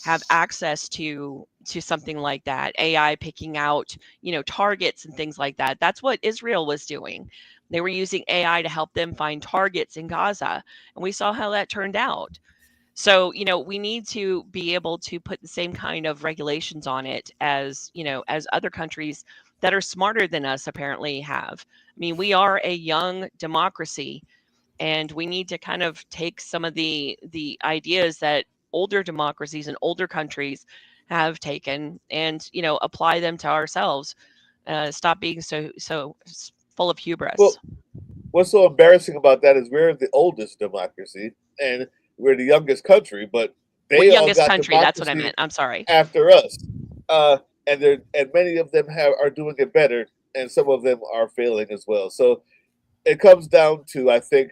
have access to something like that, AI picking out, you know, targets and things like that. That's what Israel was doing. They were using AI to help them find targets in Gaza, and we saw how that turned out. So, you know, we need to be able to put the same kind of regulations on it as, you know, as other countries that are smarter than us apparently have. I mean, we are a young democracy, and we need to kind of take some of the ideas that older democracies and older countries have taken and, you know, apply them to ourselves. Stop being so full of hubris. Well, what's so embarrassing about that is we're the oldest democracy and we're the youngest country, but they all youngest got country, that's what I democracy meant. I'm sorry. after us. And many of them are doing it better, and some of them are failing as well. So it comes down to, I think,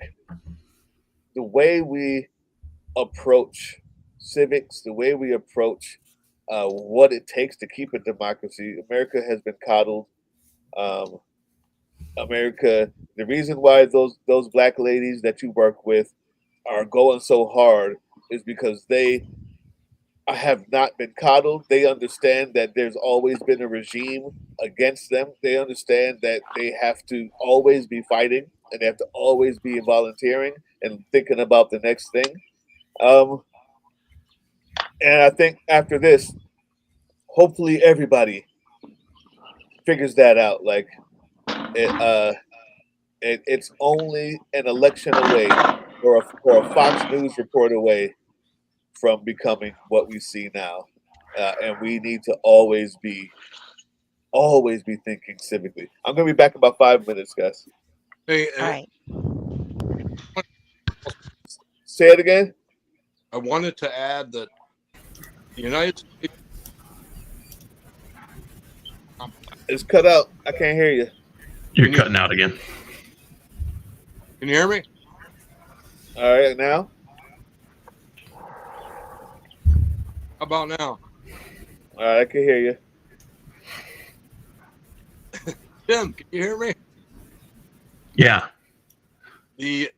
the way we approach civics, the way we approach what it takes to keep a democracy. America has been coddled. America, the reason why those black ladies that you work with are going so hard is because they have not been coddled. They understand that there's always been a regime against them. They understand that they have to always be fighting and they have to always be volunteering and thinking about the next thing. And I think after this, hopefully everybody figures that out. Like it's only an election away or a Fox News report away from becoming what we see now, and we need to always be thinking civically. I'm gonna be back in about 5 minutes, guys. Hey, All right. Say it again. I wanted to add that the United States It's cut out. I can't hear you. You're cutting out again. Can you hear me? All right, now. How about now? All right, I can hear you. Tim, can you hear me? Yeah. The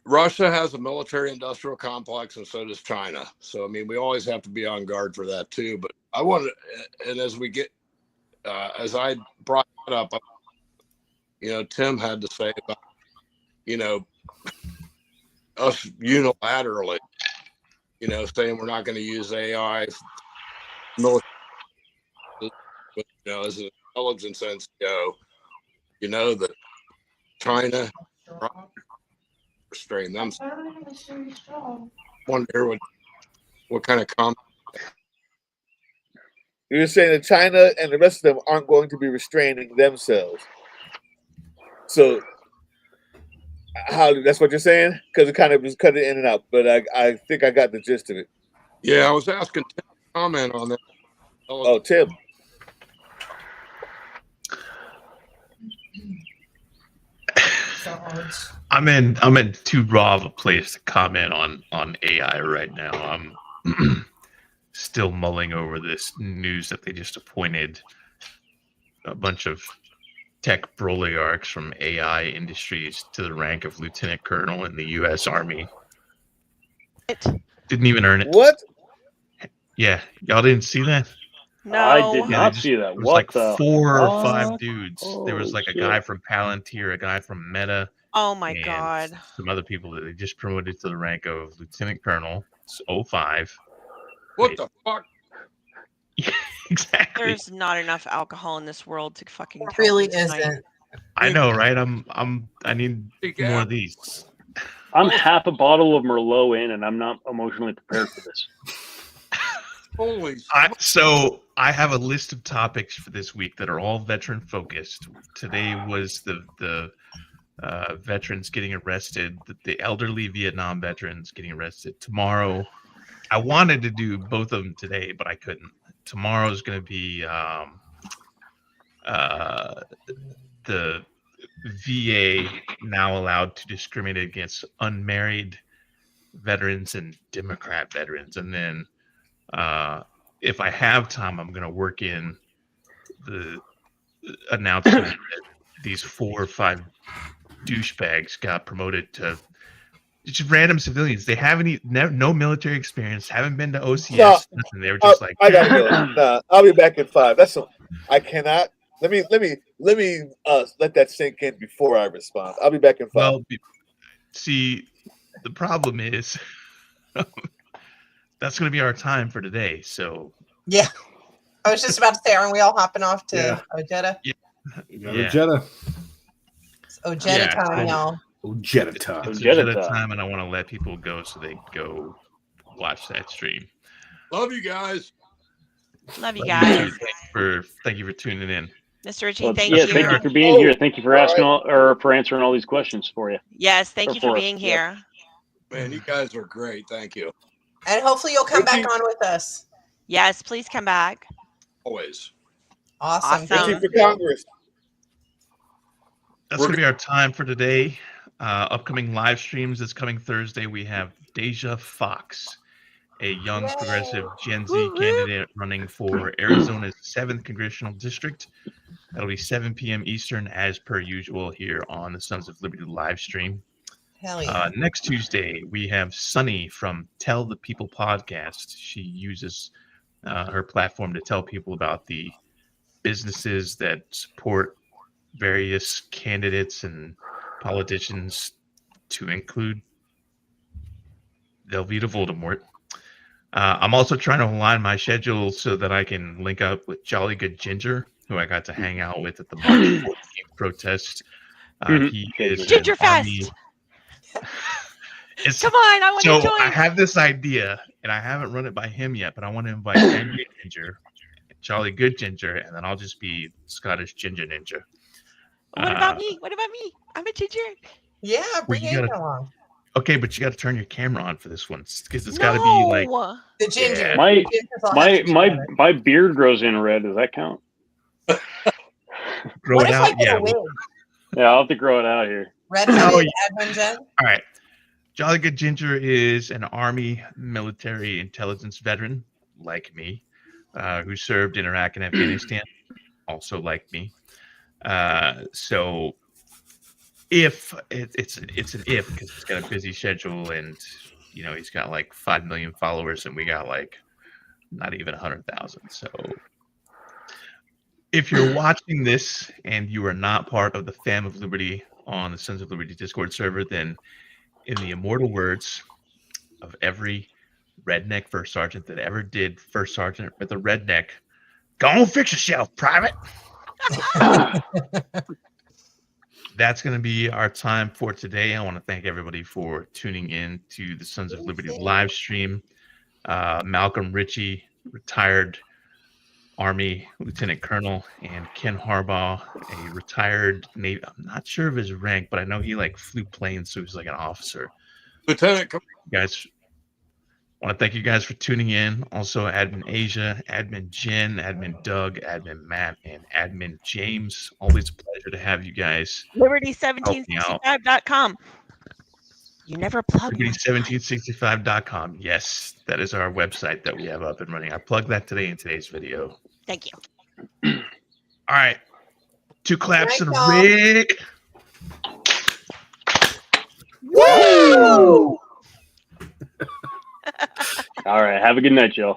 Russia has a military industrial complex, and so does China. So I mean, we always have to be on guard for that too. But I wanted, and as we get, as I brought it up, Tim had to say about, us unilaterally, saying we're not going to use AI, military, as an intelligence NCO, that China restrain them. Wonder to hear what kind of comment. You're saying that China and the rest of them aren't going to be restraining themselves. So, that's what you're saying? Because it kind of was cut in and out, but I think I got the gist of it. Yeah, I was asking Tim to comment on that. Oh, Tim. I'm in too raw of a place to comment on AI right now. I'm still mulling over this news that they just appointed a bunch of tech oligarchs from AI industries to the rank of lieutenant colonel in the U.S. Army. Didn't even earn it. What? Yeah, y'all didn't see that? No, I did not see that. It was What like the 4 or fuck? 5 dudes. There was like a Holy guy shit. from Palantir, a guy from Meta. Oh my and God. some other people that they just promoted to the rank of lieutenant colonel. It's 05. What the fuck? Exactly. There's not enough alcohol in this world to fucking It tell really me tonight. isn't. I know, right? I need more of these. I'm half a bottle of Merlot in, and I'm not emotionally prepared for this. Holy! So I have a list of topics for this week that are all veteran focused. Today was the veterans getting arrested, the elderly Vietnam veterans getting arrested. Tomorrow, I wanted to do both of them today, but I couldn't. Tomorrow is going to be the VA now allowed to discriminate against unmarried veterans and Democrat veterans. And then if I have time, I'm going to work in the announcement that these 4 or 5 douchebags got promoted to just random civilians. They haven't no military experience, haven't been to OCS, nothing. They were just like, I gotta go. Nah, I'll be back in 5. I cannot. Let me let that sink in before I respond. I'll be back in 5. Well, see, the problem is that's going to be our time for today. So yeah, I was just about to say, aren't we all hopping off to Ojeda? Yeah. Ojeda. It's Ojeda time, y'all. Ojeda time. It's Ojeda time, and I want to let people go so they can go watch that stream. Love you guys. Love you guys. Thank you for tuning in. Mr. Ritchie, Well, thank you. Thank you for being here. Thank you for asking for answering all these questions for you. Yes, thank you for being here. Man, you guys are great. Thank you. And hopefully you'll come back on with us. Yes, please come back. Always. Awesome. Ritchie for Congress. That's going to be our time for today. Upcoming live streams this coming Thursday, we have Deja Fox a young progressive Gen Z candidate running for Arizona's 7th Congressional District. That'll be 7 p.m. Eastern, as per usual, here on the Sons of Liberty live stream. Hell yeah. Next Tuesday, we have Sunny from Tell the People podcast. She uses her platform to tell people about the businesses that support various candidates and politicians, to include Velveeta Voldemort. I'm also trying to align my schedule so that I can link up with Jolly Good Ginger, who I got to hang out with at the March 14th protest. He is Ginger an Army. Fest. Come on, I want to So join. I have this idea, and I haven't run it by him yet, but I want to invite Angry Ginger, Jolly Good Ginger, and then I'll just be Scottish Ginger Ninja. What about me? What about me? I'm a ginger. Yeah, bring you Ava gotta- along. Okay, but you got to turn your camera on for this one because it's got to be like The ginger. Yeah. My The gingers all have to be together. my beard grows in red. Does that count? grow What it if I out. get Yeah. a wig? Yeah, I'll have to grow it out here. Red-headed Oh, yeah. admin Jen? All right. Jolly Good Ginger is an Army military intelligence veteran, like me, who served in Iraq and Afghanistan, also like me. So if it's an if, because he's got a busy schedule, and he's got like 5 million followers, and we got like not even 100,000. So if you're watching this and you are not part of the Fam of Liberty on the Sons of Liberty Discord server, then in the immortal words of every redneck first sergeant that ever did first sergeant with a redneck, go on, fix yourself, private. That's going to be our time for today. I want to thank everybody for tuning in to the Sons of Liberty live stream. Malcolm Ritchie, retired Army Lieutenant Colonel, and Ken Harbaugh, a retired Navy. I'm not sure of his rank, but I know he flew planes, so he was like an officer. Lieutenant, Guys, I want to thank you guys for tuning in. Also, Admin Asia, Admin Jen, Admin Doug, Admin Matt, and Admin James. Always a pleasure to have you guys. Liberty1765.com. You never plug me. Liberty1765.com. Yes, that is our website that we have up and running. I plugged that today in today's video. Thank you. All right. 2 claps and a y'all. rig. Woo! All right. Have a good night, y'all.